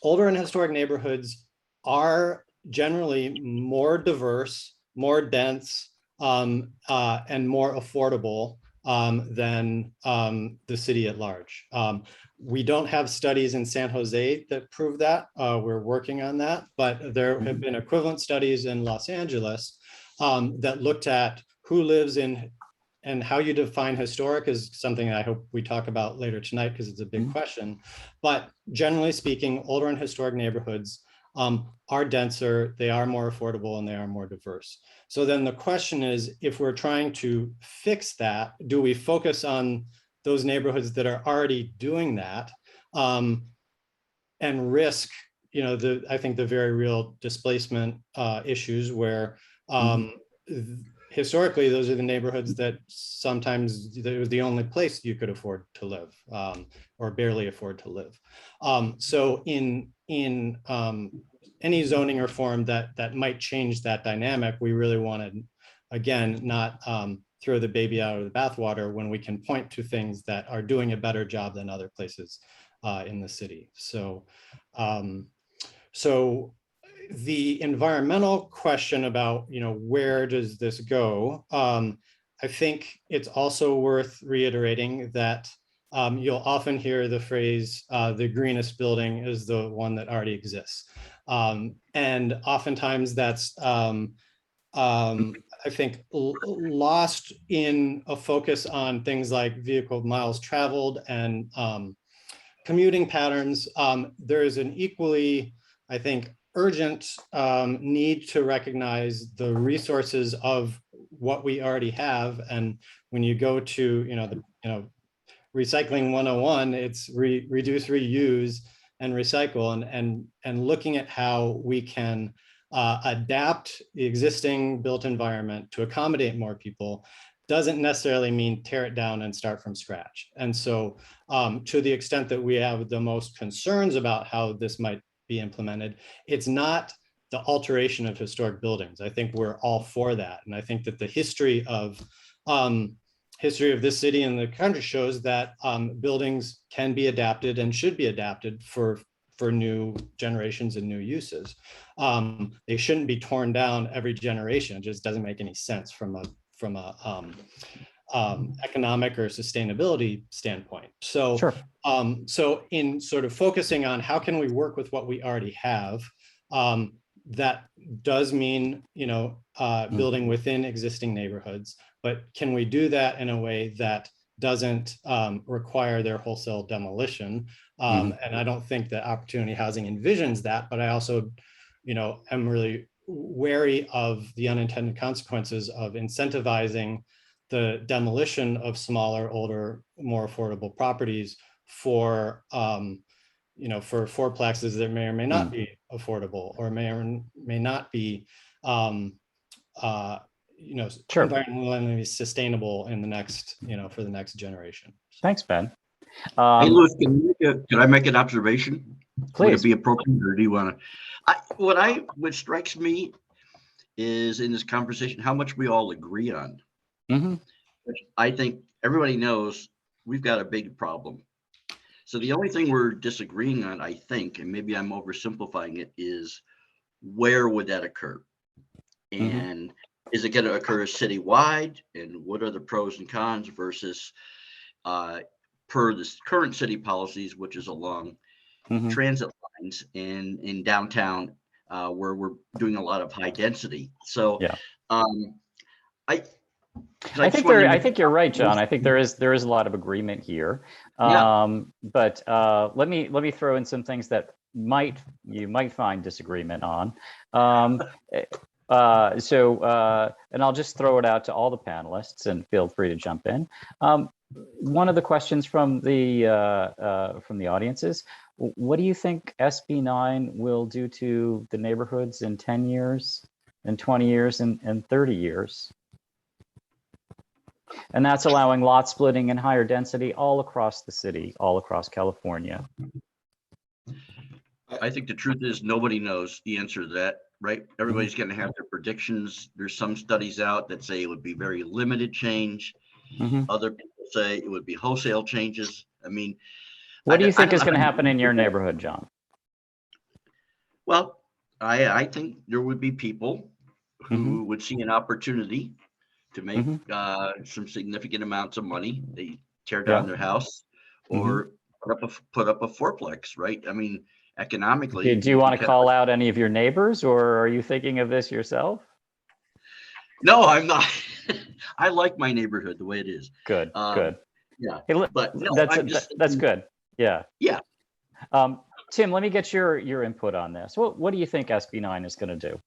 Older and historic neighborhoods are generally more diverse, more dense, and more affordable than the city at large. We don't have studies in San Jose that prove that. We're working on that, but there have been equivalent studies in Los Angeles that looked at who lives in, and how you define historic is something I hope we talk about later tonight because it's a big question. But generally speaking, older and historic neighborhoods are denser, they are more affordable, and they are more diverse. So then the question is, if we're trying to fix that, do we focus on those neighborhoods that are already doing that and risk, you know, I think the very real displacement issues where historically, those are the neighborhoods that sometimes it was the only place you could afford to live or barely afford to live. So in any zoning reform that might change that dynamic, we really want to, again, not throw the baby out of the bathwater when we can point to things that are doing a better job than other places in the city. So, the environmental question about, you know, where does this go? I think it's also worth reiterating that you'll often hear the phrase, the greenest building is the one that already exists. And oftentimes that's, I think, lost in a focus on things like vehicle miles traveled and commuting patterns. There is an equally, I think, urgent need to recognize the resources of what we already have. And when you go to, recycling 101, it's reduce, reuse, and recycle, and looking at how we can adapt the existing built environment to accommodate more people doesn't necessarily mean tear it down and start from scratch. And so to the extent that we have the most concerns about how this might be implemented, it's not the alteration of historic buildings. I think we're all for that. And I think that the history of history of this city and the country shows that buildings can be adapted and should be adapted for new generations and new uses. They shouldn't be torn down every generation. It just doesn't make any sense from a economic or sustainability standpoint. So, Sure. so in sort of focusing on how can we work with what we already have, that does mean, building within existing neighborhoods, but can we do that in a way that doesn't require their wholesale demolition? And I don't think that Opportunity Housing envisions that, but I also, am really wary of the unintended consequences of incentivizing the demolition of smaller, older, more affordable properties for, for fourplexes that may or may not be affordable or may or may not be, Sure. environmentally sustainable in the next, for the next generation. Thanks, Ben. Hey, Louis, can I make an observation? Please. Would it be appropriate, or do you want to? What strikes me is in this conversation how much we all agree on. Which I think everybody knows we've got a big problem. So the only thing we're disagreeing on, I think, and maybe I'm oversimplifying it, is where would that occur? And is it going to occur citywide? And what are the pros and cons versus per the current city policies, which is along transit lines in downtown, where we're doing a lot of high density. So I think you're right, John. I think there is a lot of agreement here. But let me throw in some things that you might find disagreement on. And I'll just throw it out to all the panelists and feel free to jump in. One of the questions from the audience is, what do you think SB 9 will do to the neighborhoods in 10 years, in 20 years, and 30 years? And that's allowing lot splitting and higher density all across the city, all across California. I think the truth is nobody knows the answer to that, right? Everybody's going to have their predictions. There's some studies out that say it would be very limited change. Other people say it would be wholesale changes. I mean, what do you think is going to happen in your neighborhood, John? Well, I think there would be people who would see an opportunity to make some significant amounts of money. They tear down their house or put up a fourplex, right? I mean, economically. Do you want to call out any of your neighbors, or are you thinking of this yourself? No, I'm not. I like my neighborhood the way it is. Good. Yeah, hey, but no, that's good. Yeah. Tim, let me get your input on this. What do you think SB 9 is going to do?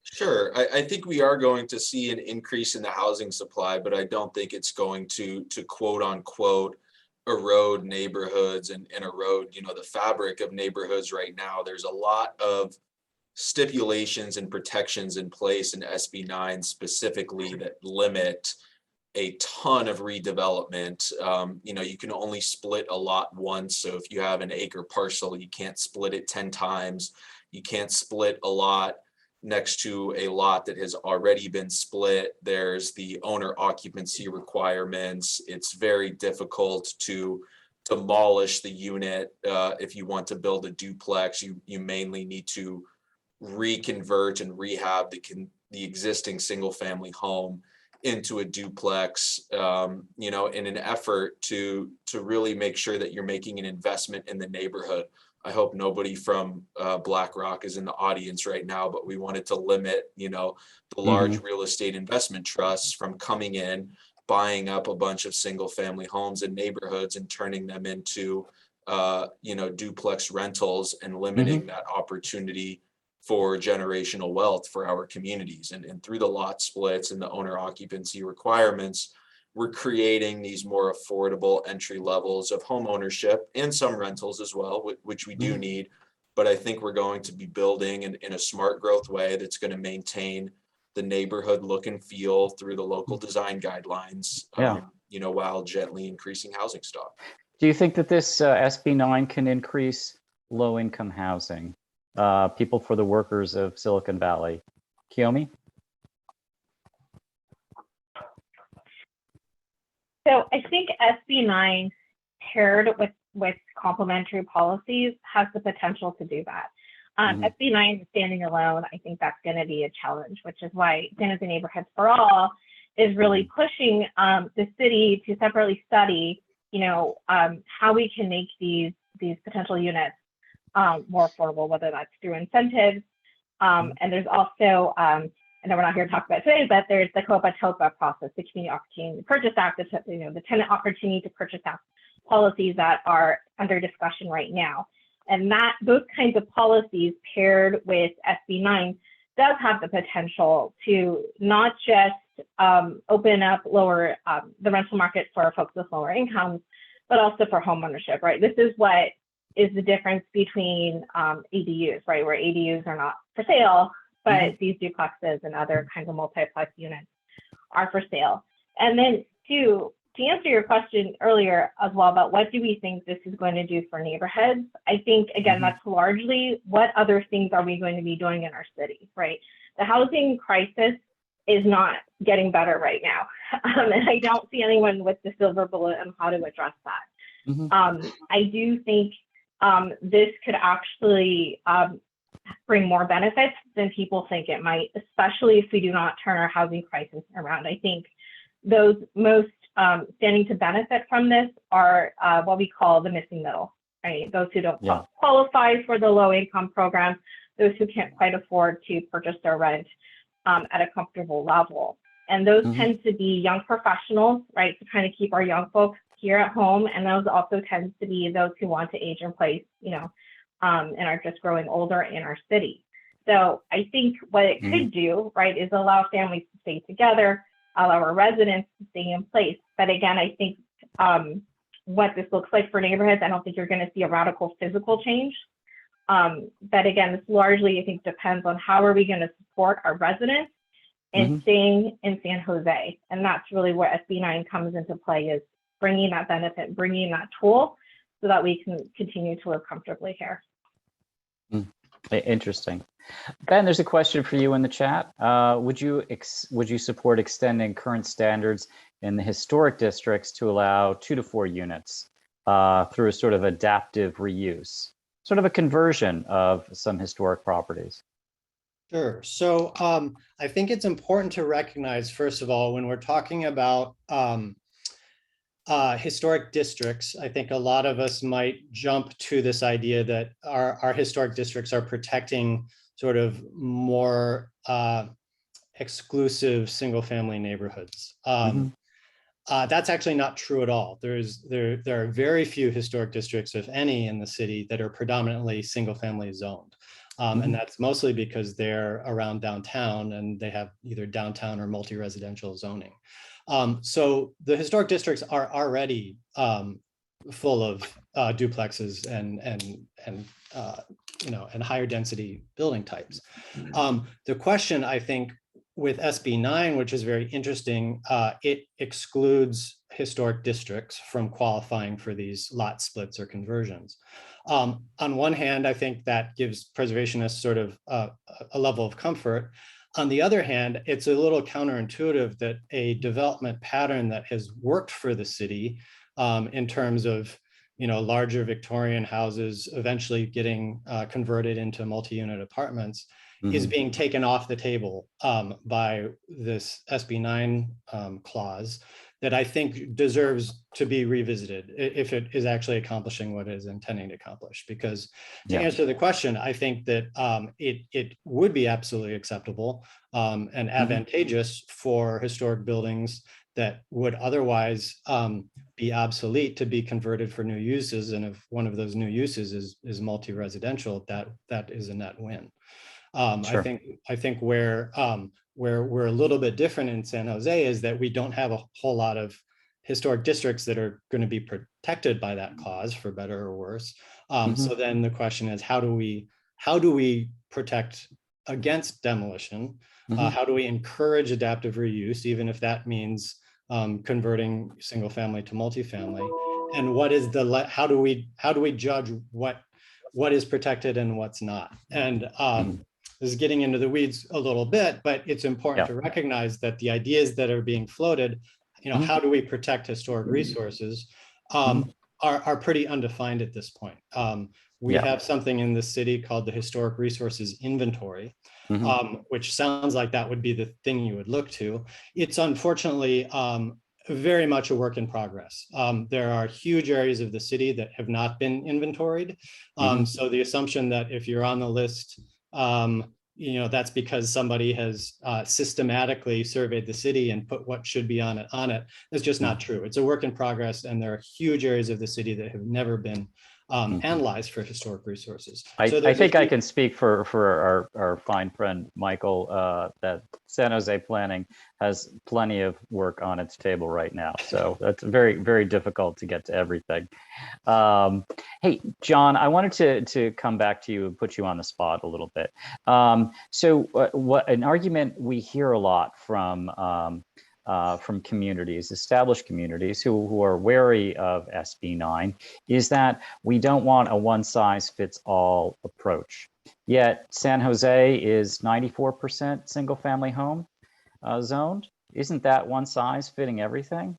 Sure. I think we are going to see an increase in the housing supply, but I don't think it's going to quote unquote erode neighborhoods and erode, the fabric of neighborhoods right now. There's a lot of stipulations and protections in place in SB 9 specifically that limit a ton of redevelopment. You can only split a lot once. So if you have an acre parcel, you can't split it 10 times. You can't split a lot next to a lot that has already been split. There's the owner occupancy requirements. It's very difficult to demolish the unit. If you want to build a duplex, you mainly need to reconvert and rehab the existing single family home into a duplex, in an effort to really make sure that you're making an investment in the neighborhood. I hope nobody from BlackRock is in the audience right now, but we wanted to limit, the large real estate investment trusts from coming in, buying up a bunch of single family homes in neighborhoods and turning them into, duplex rentals and limiting that opportunity for generational wealth for our communities. And through the lot splits and the owner occupancy requirements, we're creating these more affordable entry levels of home ownership and some rentals as well, which we do need. But I think we're going to be building in a smart growth way that's going to maintain the neighborhood look and feel through the local design guidelines, while gently increasing housing stock. Do you think that this SB 9 can increase low-income housing, people for the workers of Silicon Valley? Kiyomi? So I think SB9 paired with complementary policies has the potential to do that. SB9 standing alone, I think that's going to be a challenge, which is why San Jose Neighborhoods for All is really pushing the city to separately study, how we can make these potential units more affordable, whether that's through incentives. And there's also, I know we're not here to talk about today, but there's the COPA-TOPA process, the Community Opportunity to Purchase Act, the Tenant Opportunity to Purchase Act policies that are under discussion right now. And those kinds of policies paired with SB9 does have the potential to not just open up the rental market for folks with lower incomes, but also for homeownership, right? This is what is the difference between ADUs, right? Where ADUs are not for sale, but these duplexes and other kinds of multiplex units are for sale. And then to answer your question earlier as well about what do we think this is going to do for neighborhoods, I think, again, that's largely what other things are we going to be doing in our city, right? The housing crisis is not getting better right now. And I don't see anyone with the silver bullet on how to address that. I do think this could actually bring more benefits than people think it might, especially if we do not turn our housing crisis around. I think those most standing to benefit from this are what we call the missing middle, right? Those who don't qualify for the low income program, those who can't quite afford to purchase their rent at a comfortable level. And those tend to be young professionals, right? To kind of keep our young folks here at home. And those also tend to be those who want to age in place, and are just growing older in our city. So I think what it could do, right, is allow families to stay together, allow our residents to stay in place. But again, I think what this looks like for neighborhoods, I don't think you're going to see a radical physical change. But again, this largely, I think, depends on how are we going to support our residents in staying in San Jose. And that's really where SB9 comes into play, is bringing that benefit, bringing that tool so that we can continue to live comfortably here. Interesting. Ben, there's a question for you in the chat. Would you support extending current standards in the historic districts to allow 2 to 4 units through a sort of adaptive reuse, sort of a conversion of some historic properties? Sure. So I think it's important to recognize, first of all, when we're talking about historic districts, I think a lot of us might jump to this idea that our historic districts are protecting sort of more exclusive single-family neighborhoods. That's actually not true at all. There are very few historic districts, if any, in the city that are predominantly single-family zoned. And that's mostly because they're around downtown and they have either downtown or multi-residential zoning. So the historic districts are already full of duplexes and higher density building types. The question, I think, with SB9, which is very interesting, it excludes historic districts from qualifying for these lot splits or conversions. On one hand, I think that gives preservationists sort of a level of comfort. On the other hand, it's a little counterintuitive that a development pattern that has worked for the city in terms of larger Victorian houses eventually getting converted into multi-unit apartments is being taken off the table by this SB9 clause that I think deserves to be revisited if it is actually accomplishing what it is intending to accomplish. Because to answer the question, I think that it would be absolutely acceptable and advantageous for historic buildings that would otherwise be obsolete to be converted for new uses. And if one of those new uses is multi-residential, that is a net win. Sure. I think where we're a little bit different in San Jose is that we don't have a whole lot of historic districts that are going to be protected by that clause, for better or worse. So then the question is, how do we protect against demolition? How do we encourage adaptive reuse, even if that means converting single family to multifamily? And what is how do we judge what is protected and what's not? And this is getting into the weeds a little bit, but it's important to recognize that the ideas that are being floated how do we protect historic resources, are pretty undefined at this point. We have something in the city called the Historic Resources Inventory, which sounds like that would be the thing you would look to. It's unfortunately very much a work in progress. There are huge areas of the city that have not been inventoried. So the assumption that if you're on the list, that's because somebody has systematically surveyed the city and put what should be on it. That's just not true. It's a work in progress, and there are huge areas of the city that have never been analyzed for historic resources. I think I can speak for our fine friend Michael that San Jose Planning has plenty of work on its table right now. So that's very, very difficult to get to everything. Hey, John, I wanted to come back to you and put you on the spot a little bit. So what an argument we hear a lot from communities, established communities who are wary of SB 9 is that we don't want a one-size-fits-all approach. Yet San Jose is 94% single-family home zoned. Isn't that one size fitting everything?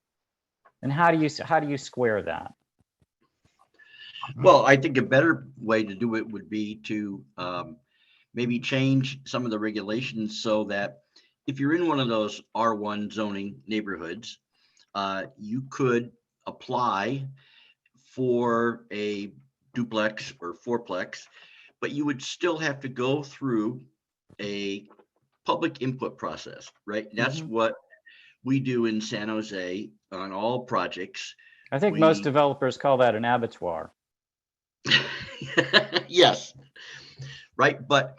And how do you square that? Well, I think a better way to do it would be to maybe change some of the regulations so that if you're in one of those R1 zoning neighborhoods, you could apply for a duplex or fourplex, but you would still have to go through a public input process, right? That's what we do in San Jose on all projects. I think most developers call that an abattoir. Yes, right. But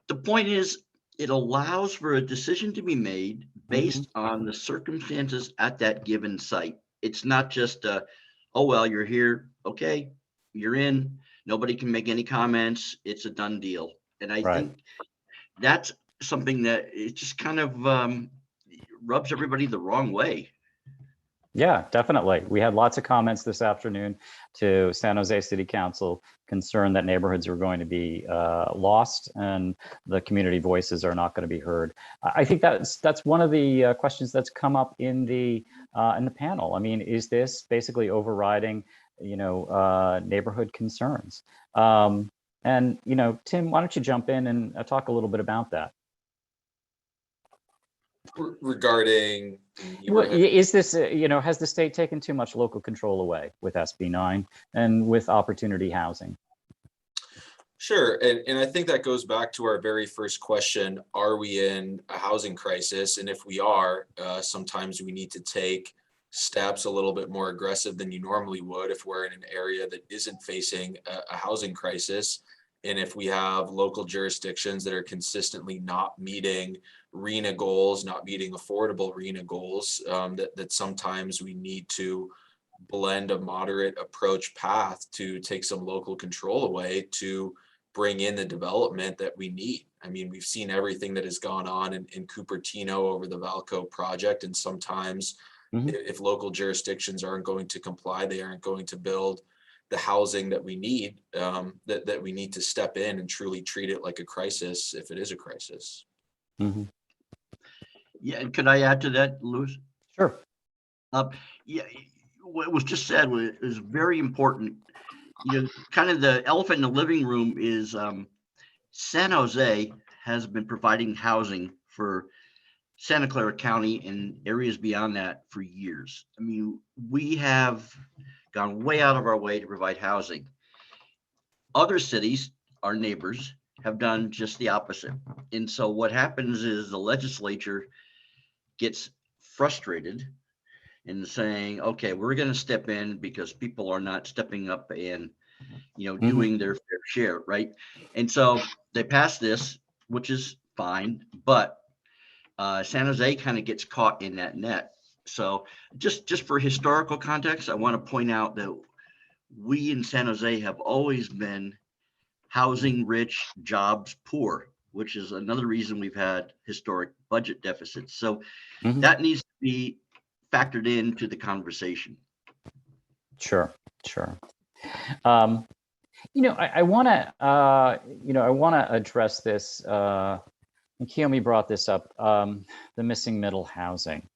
the point is, it allows for a decision to be made based on the circumstances at that given site. It's not just, oh, well, you're here. Okay, you're in. Nobody can make any comments. It's a done deal. And I think that's something that it just kind of rubs everybody the wrong way. Yeah, definitely. We had lots of comments this afternoon to San Jose City Council concerned that neighborhoods were going to be lost and the community voices are not going to be heard. I think that's one of the questions that's come up in the panel. I mean, is this basically overriding, neighborhood concerns? And Tim, why don't you jump in and talk a little bit about that? Regarding is this has the state taken too much local control away with SB 9 and with opportunity housing? Sure, and I think that goes back to our very first question: are we in a housing crisis? And if we are, sometimes we need to take steps a little bit more aggressive than you normally would if we're in an area that isn't facing a housing crisis. And if we have local jurisdictions that are consistently not meeting RHNA goals, not meeting affordable RHNA goals, that sometimes we need to blend a moderate approach path to take some local control away to bring in the development that we need. I mean, we've seen everything that has gone on in Cupertino over the Valco project, and sometimes if local jurisdictions aren't going to comply, they aren't going to build the housing that we need, that we need to step in and truly treat it like a crisis if it is a crisis. Yeah, and could I add to that, Louis? Sure. Yeah, what was just said was very important. Kind of the elephant in the living room is San Jose has been providing housing for Santa Clara County and areas beyond that for years. I mean, we have gone way out of our way to provide housing. Other cities, our neighbors, have done just the opposite. And so what happens is the legislature gets frustrated in saying, okay, we're going to step in because people are not stepping up and, doing their fair share, right? And so they pass this, which is fine, but San Jose kind of gets caught in that net. So just for historical context, I want to point out that we in San Jose have always been housing rich, jobs poor, which is another reason we've had historic budget deficits. So that needs to be factored into the conversation. Sure. I want to address this. And Kiyomi brought this up, the missing middle housing.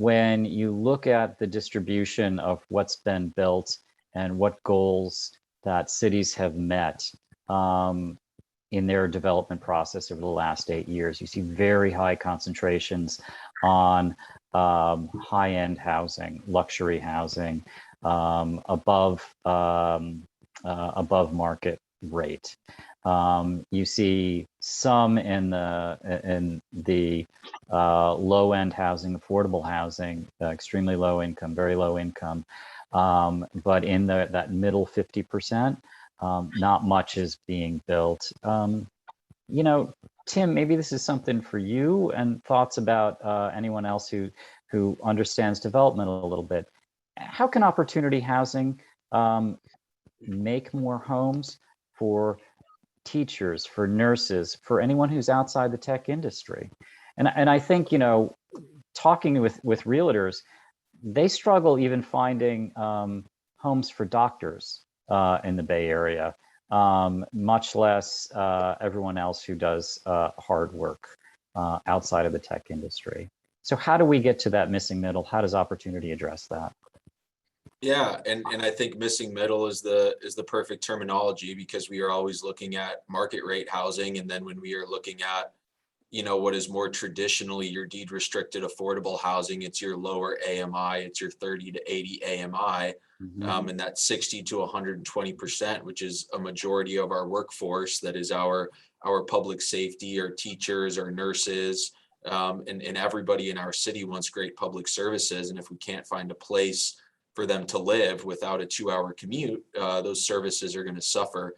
when you look at the distribution of what's been built and what goals that cities have met in their development process over the last 8 years, you see very high concentrations on high-end housing, luxury housing, above market rate. You see some in the low-end housing, affordable housing, extremely low income, very low income, but in that middle 50%, not much is being built. You know, Tim, maybe this is something for you, and thoughts about anyone else who understands development a little bit. How can opportunity housing make more homes for teachers, for nurses, for anyone who's outside the tech industry? And I think, you know, talking with realtors, they struggle even finding homes for doctors in the Bay Area, much less everyone else who does hard work outside of the tech industry. So how do we get to that missing middle? How does opportunity address that? Yeah, and I think missing middle is the perfect terminology, because we are always looking at market rate housing, and then when we are looking at, you know, what is more traditionally your deed restricted affordable housing, it's your lower AMI, it's your 30 to 80 AMI, and that 60 to 120%, which is a majority of our workforce, that is our public safety, our teachers, our nurses, and everybody in our city wants great public services. And if we can't find a place for them to live without a 2-hour commute, those services are going to suffer.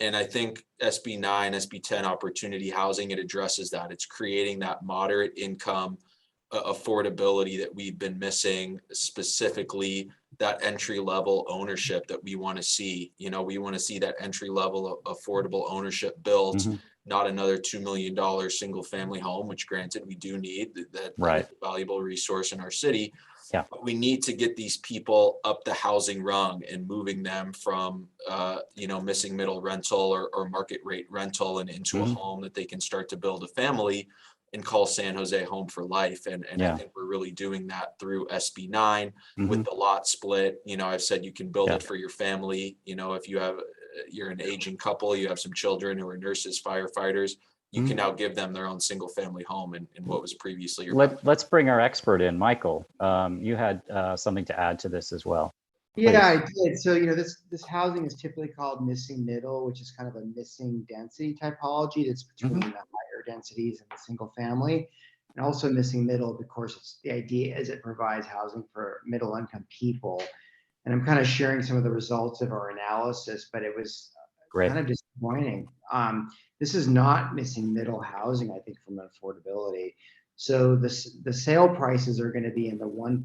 And I think SB 9, SB 10 opportunity housing, it addresses that. It's creating that moderate income affordability that we've been missing, specifically that entry level ownership that we want to see. You know, we want to see that entry level affordable ownership built, not another $2 million single family home, which granted we do need, that Right. is a valuable resource in our city. Yeah. But we need to get these people up the housing rung and moving them from, you know, missing middle rental or market rate rental and into a home that they can start to build a family and call San Jose home for life. And I think we're really doing that through SB 9 with the lot split. You know, I've said you can build it for your family. You know, if you're an aging couple, you have some children who are nurses, firefighters, you can now give them their own single family home in what was previously your Let's bring our expert in. Michael, you had something to add to this as well. Yeah, I did. So, you know, this housing is typically called missing middle, which is kind of a missing density typology that's between the higher densities and the single family. And also missing middle, of course, it's, the idea is it provides housing for middle income people. And I'm kind of sharing some of the results of our analysis, but it was kind of disappointing. This is not missing middle housing, I think, from an affordability. So the sale prices are going to be in the $1.1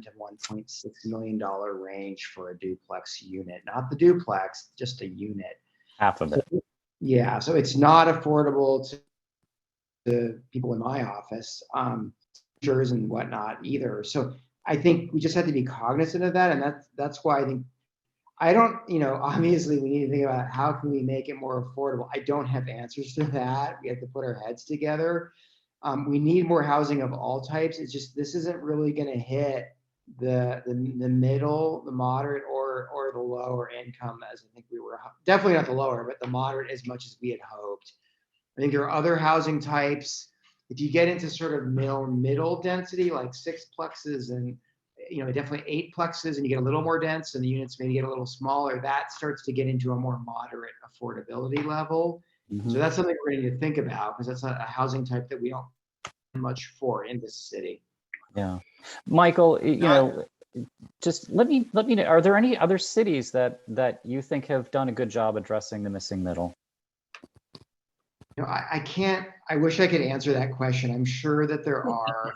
to $1.6 million range for a duplex unit, not the duplex, just a unit. Half of it. Yeah, so it's not affordable to people in my office, teachers and whatnot either. So I think we just have to be cognizant of that, and that's why I think you know, obviously we need to think about how can we make it more affordable. I don't have answers to that. We have to put our heads together. We need more housing of all types. It's just, this isn't really going to hit the middle, the moderate, or the lower income, as I think we were, definitely not the lower, but the moderate as much as we had hoped. I think there are other housing types. If you get into sort of middle density, like 6-plexes and, you know, definitely 8-plexes, and you get a little more dense and the units maybe get a little smaller, that starts to get into a more moderate affordability level. So that's something we're going to need to think about, because that's not a housing type that we don't have much for in this city. Yeah. Michael, you know, just let me know, are there any other cities that you think have done a good job addressing the missing middle? You know, I can't, I wish I could answer that question. I'm sure that there are.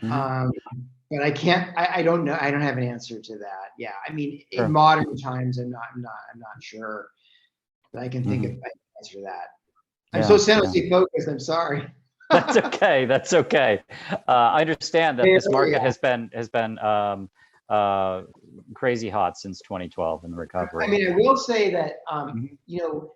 But I can't, I don't know. I don't have an answer to that. Yeah. I mean, in modern times, I'm not sure that I can think of an answer to that. I'm so San Jose focused. I'm sorry. That's okay. That's okay. I understand that this market has been crazy hot since 2012 in recovery. I mean, I will say that, you know,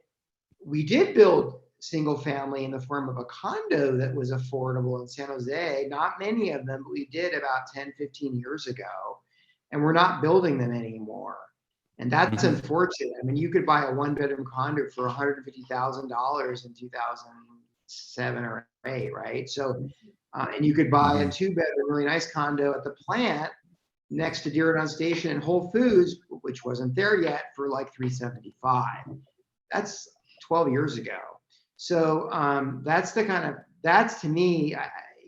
we did build single family in the form of a condo that was affordable in San Jose. Not many of them, but we did about 10, 15 years ago. And we're not building them anymore. And that's unfortunate. I mean, you could buy a 1-bedroom condo for $150,000 in 2007 or 8, right? So, and you could buy a 2-bedroom, really nice condo at the plant next to Diridon Station and Whole Foods, which wasn't there yet, for like $375. That's 12 years ago. So that's to me,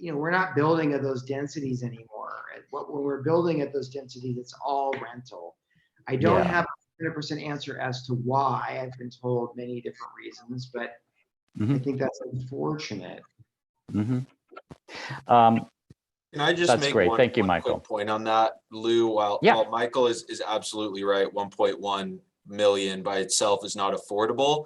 we're not building at those densities anymore. When we're building at those densities, it's all rental. I don't have a 100% answer as to why. I've been told many different reasons, but I think that's unfortunate. Can I just That's make great. one, Thank you, one Michael. quick point on that, Lou? While Michael is absolutely right, 1.1 million by itself is not affordable.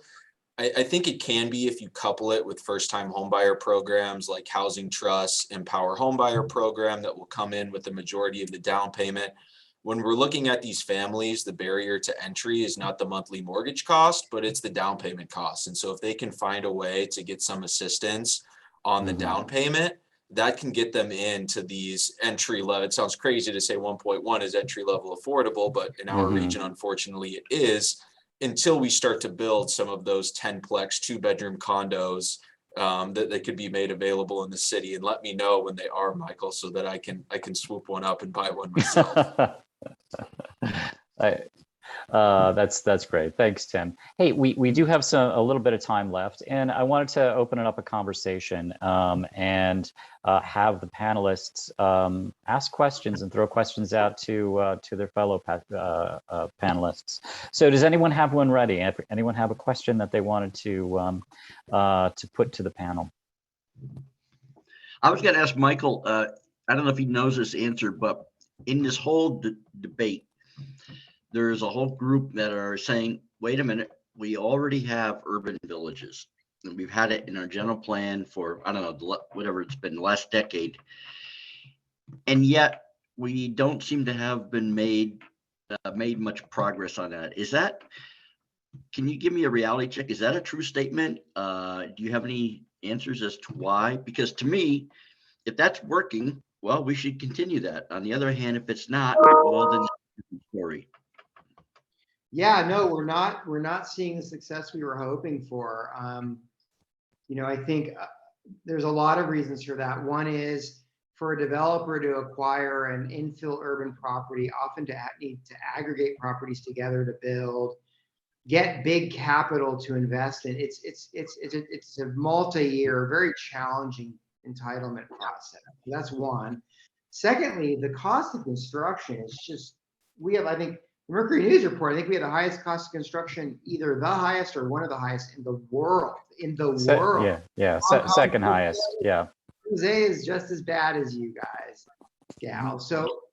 I think it can be if you couple it with first-time homebuyer programs like Housing Trust, Empower Homebuyer program that will come in with the majority of the down payment. When we're looking at these families, the barrier to entry is not the monthly mortgage cost, but it's the down payment cost. And so if they can find a way to get some assistance on the down payment, that can get them into these entry level. It sounds crazy to say 1.1 is entry level affordable, but in our region, unfortunately, it is, until we start to build some of those 10-plex 2-bedroom condos that could be made available in the city. And let me know when they are, Michael, so that I can swoop one up and buy one myself. That's great. Thanks, Tim. Hey, we do have a little bit of time left, and I wanted to open it up a conversation and have the panelists ask questions and throw questions out to their fellow panelists. So, does anyone have one ready? Anyone have a question that they wanted to put to the panel? I was going to ask Michael. I don't know if he knows this answer, but in this whole debate, there's a whole group that are saying, wait a minute, we already have urban villages. And we've had it in our general plan for, I don't know, whatever it's been, the last decade. And yet we don't seem to have been made much progress on that. Can you give me a reality check? Is that a true statement? Do you have any answers as to why? Because to me, if that's working, well, we should continue that. On the other hand, if it's not, well, then it's a different story. Yeah, no, we're not seeing the success we were hoping for. I think there's a lot of reasons for that. One is for a developer to acquire an infill urban property, often to need to aggregate properties together to build, get big capital to invest in. It's a multi-year, very challenging entitlement process. That's one. Secondly, the cost of construction is just, I think, Mercury News report, I think we have the highest cost of construction, either the highest or one of the highest in the world. Second highest. Yeah. Jose is just as bad as you guys, gal. So,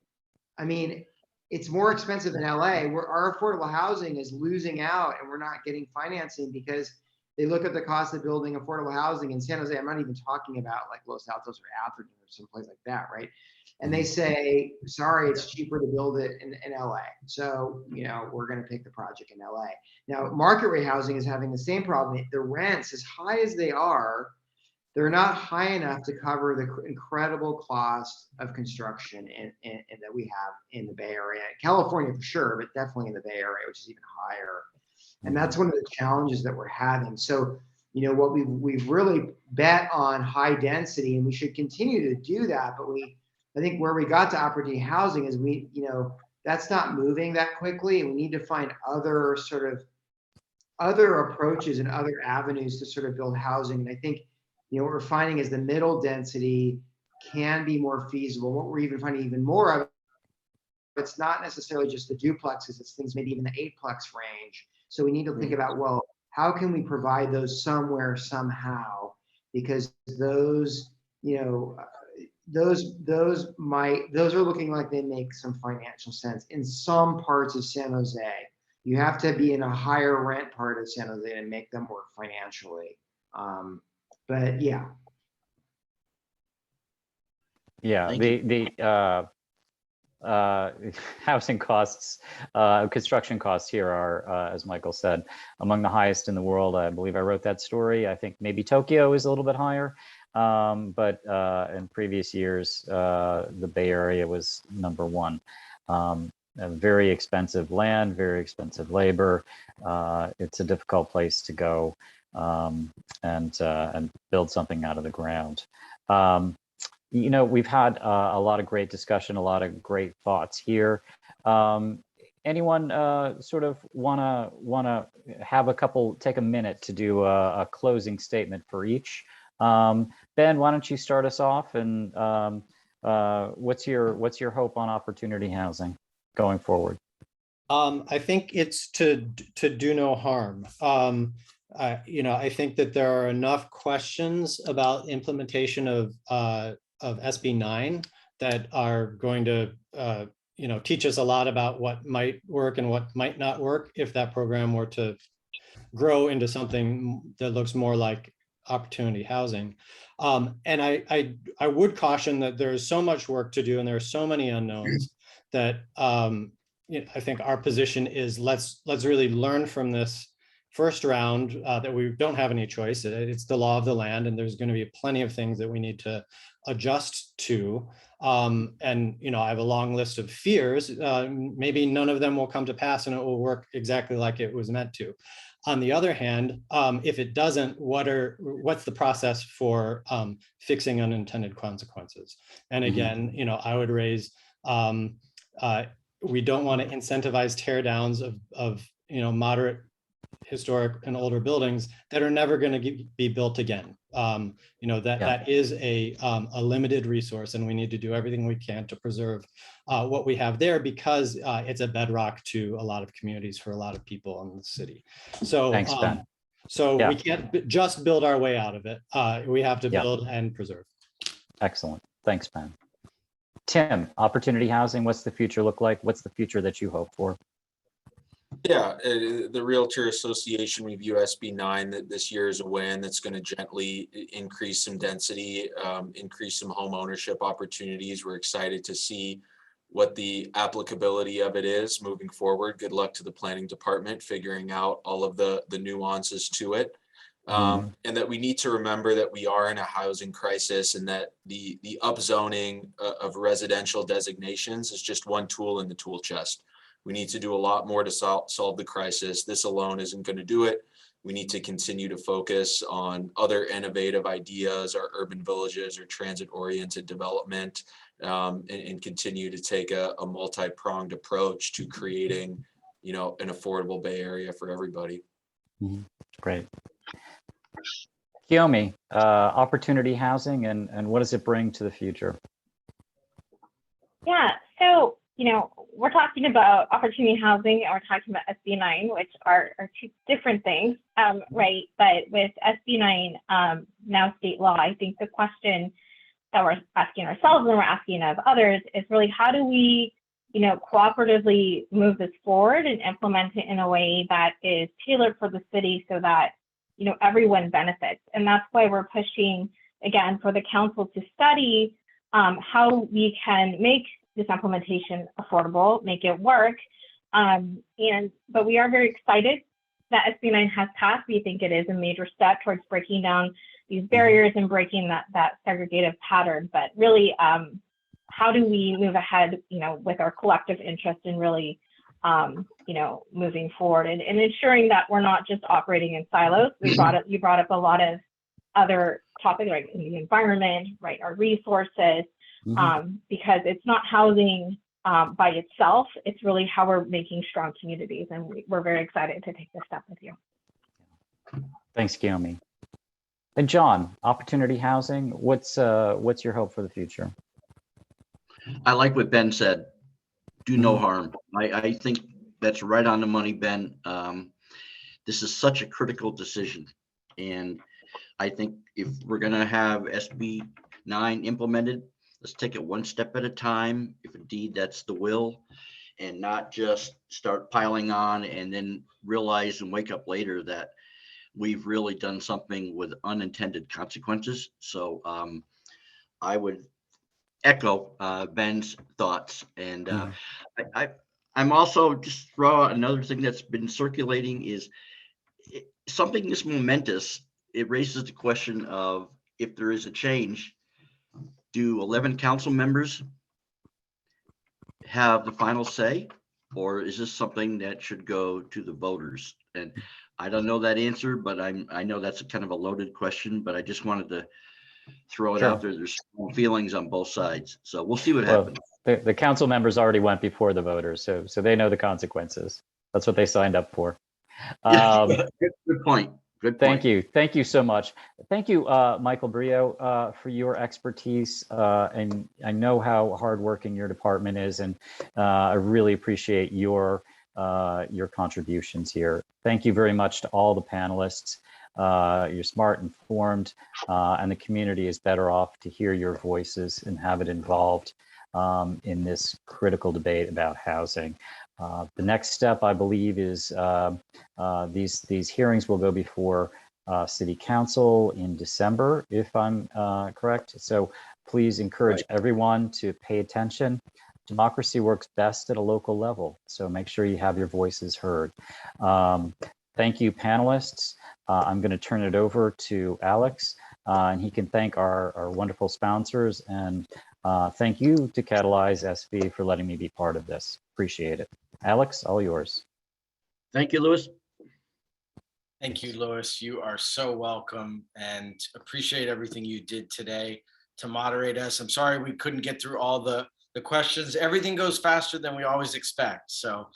I mean, it's more expensive in LA, where our affordable housing is losing out and we're not getting financing because they look at the cost of building affordable housing in San Jose. I'm not even talking about like Los Altos or Atherton or someplace like that, right? And they say, sorry, it's cheaper to build it in LA. So, we're going to pick the project in LA. Now, market rate housing is having the same problem. The rents, as high as they are, they're not high enough to cover the incredible cost of construction that we have in the Bay Area. California for sure, but definitely in the Bay Area, which is even higher. And that's one of the challenges that we're having. So, what we've really bet on high density, and we should continue to do that, but I think where we got to opportunity housing is that's not moving that quickly, and we need to find other approaches and other avenues to sort of build housing. And I think, what we're finding is the middle density can be more feasible. What we're even finding even more of, it's not necessarily just the duplexes, it's things maybe even the 8-plex range. So we need to think about, well, how can we provide those somewhere, somehow? Because those are looking like they make some financial sense in some parts of San Jose. You have to be in a higher rent part of San Jose to make them work financially. But yeah. Yeah, housing costs, construction costs here are, as Michael said, among the highest in the world. I believe I wrote that story. I think maybe Tokyo is a little bit higher, but in previous years, the Bay Area was #1. A very expensive land, very expensive labor. It's a difficult place to go and build something out of the ground. You know, we've had a lot of great discussion, a lot of great thoughts here. Anyone sort of wanna have take a minute to do a closing statement for each? Ben, why don't you start us off? And what's your hope on opportunity housing going forward? I think it's to do no harm. You know, I think that there are enough questions about implementation of SB 9 that are going to you know, teach us a lot about what might work and what might not work if that program were to grow into something that looks more like opportunity housing. And I would caution that there is so much work to do and there are so many unknowns that you know, I think our position is let's really learn from this first round, that we don't have any choice. It's the law of the land, and there's going to be plenty of things that we need to adjust to. And you know, I have a long list of fears. Maybe none of them will come to pass, and it will work exactly like it was meant to. On the other hand, if it doesn't, what's the process for fixing unintended consequences? And again, you know, I would raise we don't want to incentivize tear downs of you know, moderate, historic and older buildings that are never going to be built again. You know, that is a limited resource, and we need to do everything we can to preserve what we have there, because it's a bedrock to a lot of communities for a lot of people in the city. So, Thanks, Ben. We can't just build our way out of it. We have to build and preserve. Excellent. Thanks, Ben. Tim, opportunity housing, what's the future look like? What's the future that you hope for? Yeah, the Realtor Association, we view SB 9 that this year is a win that's going to gently increase some density, increase some home ownership opportunities. We're excited to see what the applicability of it is moving forward. Good luck to the planning department figuring out all of the nuances to it. And that we need to remember that we are in a housing crisis, and that the upzoning of residential designations is just one tool in the tool chest. We need to do a lot more to solve the crisis. This alone isn't going to do it. We need to continue to focus on other innovative ideas, our urban villages or transit-oriented development, and continue to take a multi-pronged approach to creating, you know, an affordable Bay Area for everybody. Great. Kiyomi, opportunity housing, and what does it bring to the future? Yeah, so, you know, we're talking about opportunity housing and we're talking about SB 9, which are two different things, right? But with SB 9, now state law, I think the question that we're asking ourselves and we're asking of others is really, how do we, you know, cooperatively move this forward and implement it in a way that is tailored for the city so that, you know, everyone benefits? And that's why we're pushing, again, for the council to study how we can make this implementation affordable, make it work. But we are very excited that SB 9 has passed. We think it is a major step towards breaking down these barriers and breaking that segregative pattern. But really, how do we move ahead, you know, with our collective interest in really, you know, moving forward and ensuring that we're not just operating in silos. You brought up a lot of other topics, right, in the environment, right, our resources, because it's not housing by itself, it's really how we're making strong communities, and we're very excited to take this step with you. Thanks, Kiyomi. And John, opportunity housing, what's your hope for the future? I like what Ben said. Do no harm. I think that's right on the money, Ben. This is such a critical decision. And I think if we're going to have SB 9 implemented, let's take it one step at a time, if indeed that's the will, and not just start piling on and then realize and wake up later that we've really done something with unintended consequences. So I would echo Ben's thoughts. And I'm also just throw out another thing that's been circulating is something this momentous. It raises the question of if there is a change, do 11 council members have the final say, or is this something that should go to the voters? And I don't know that answer, but I know that's a kind of a loaded question, but I just wanted to throw it out there. There's strong feelings on both sides, so we'll see what happens. The council members already went before the voters, so they know the consequences. That's what they signed up for. Good point. Good point. Thank you so much. Thank you, Michael Brio, for your expertise. And I know how hardworking your department is, and I really appreciate your contributions here. Thank you very much to all the panelists. You're smart, informed, and the community is better off to hear your voices and have it involved in this critical debate about housing. The next step, I believe, is these hearings will go before City Council in December, if I'm correct. So please encourage everyone to pay attention. Democracy works best at a local level, so make sure you have your voices heard. Thank you, panelists. I'm going to turn it over to Alex, and he can thank our wonderful sponsors, and thank you to Catalyze SV for letting me be part of this. Appreciate it. Alex, all yours. Thank you, Louis. Thank you, Louis. You are so welcome, and appreciate everything you did today to moderate us. I'm sorry we couldn't get through all the questions. Everything goes faster than we always expect. So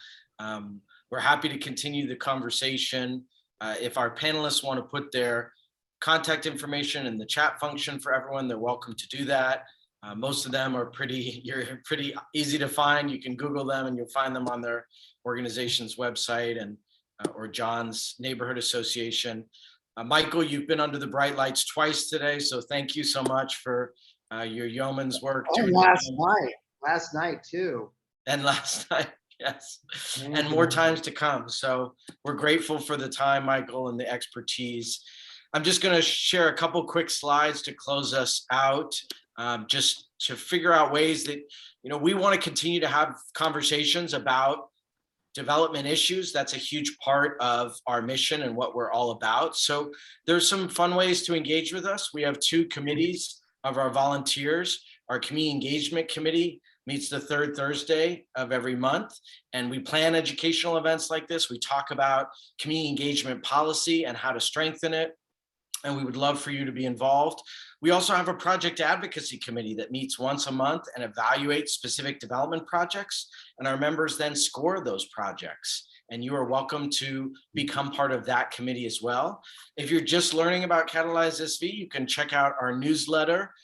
we're happy to continue the conversation. If our panelists want to put their contact information in the chat function for everyone, they're welcome to do that. Most of them are pretty easy to find. You can Google them and you'll find them on their organization's website and or John's neighborhood association. Michael, you've been under the bright lights twice today, so thank you so much for your yeoman's work. Last night too. And last night, yes, and more times to come. So we're grateful for the time, Michael, and the expertise. I'm just going to share a couple quick slides to close us out, just to figure out ways that, we want to continue to have conversations about development issues. That's a huge part of our mission and what we're all about. So there's some fun ways to engage with us. We have 2 committees of our volunteers. Our Community Engagement Committee meets the 3rd Thursday of every month, and we plan educational events like this. We talk about community engagement policy and how to strengthen it, and we would love for you to be involved. We also have a project advocacy committee that meets once a month and evaluates specific development projects, and our members then score those projects. And you are welcome to become part of that committee as well. If you're just learning about Catalyze SV, you can check out our newsletter.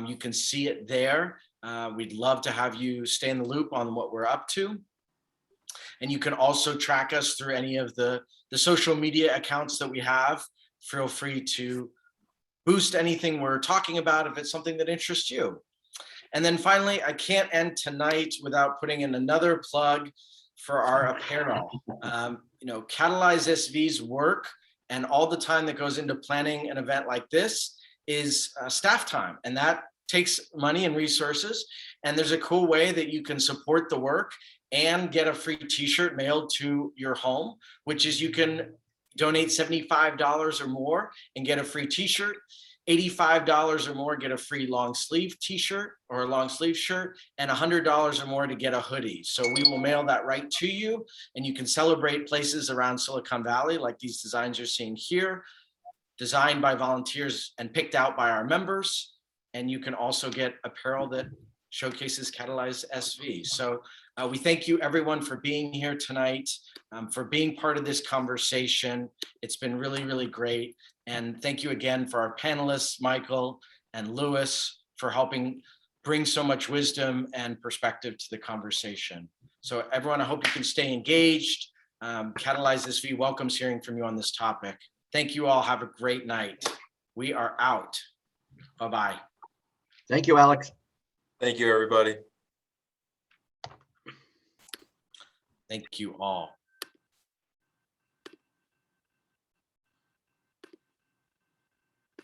You can see it there. We'd love to have you stay in the loop on what we're up to. And you can also track us through any of the social media accounts that we have. Feel free to boost anything we're talking about if it's something that interests you. And then finally, I can't end tonight without putting in another plug for our apparel. Catalyze SV's work and all the time that goes into planning an event like this is staff time, and that takes money and resources. And there's a cool way that you can support the work and get a free t-shirt mailed to your home, which is you can donate $75 or more and get a free t-shirt, $85 or more, get a free long sleeve t-shirt or a long sleeve shirt, and $100 or more to get a hoodie. So we will mail that right to you, and you can celebrate places around Silicon Valley like these designs you're seeing here, designed by volunteers and picked out by our members. And you can also get apparel that showcases Catalyze SV. So we thank you everyone for being here tonight, for being part of this conversation. It's been really, really great. And thank you again for our panelists, Michael and Louis, for helping bring so much wisdom and perspective to the conversation. So everyone, I hope you can stay engaged. Catalyze SV welcomes hearing from you on this topic. Thank you all. Have a great night. We are out. Bye-bye. Thank you, Alex. Thank you, everybody. Thank you all.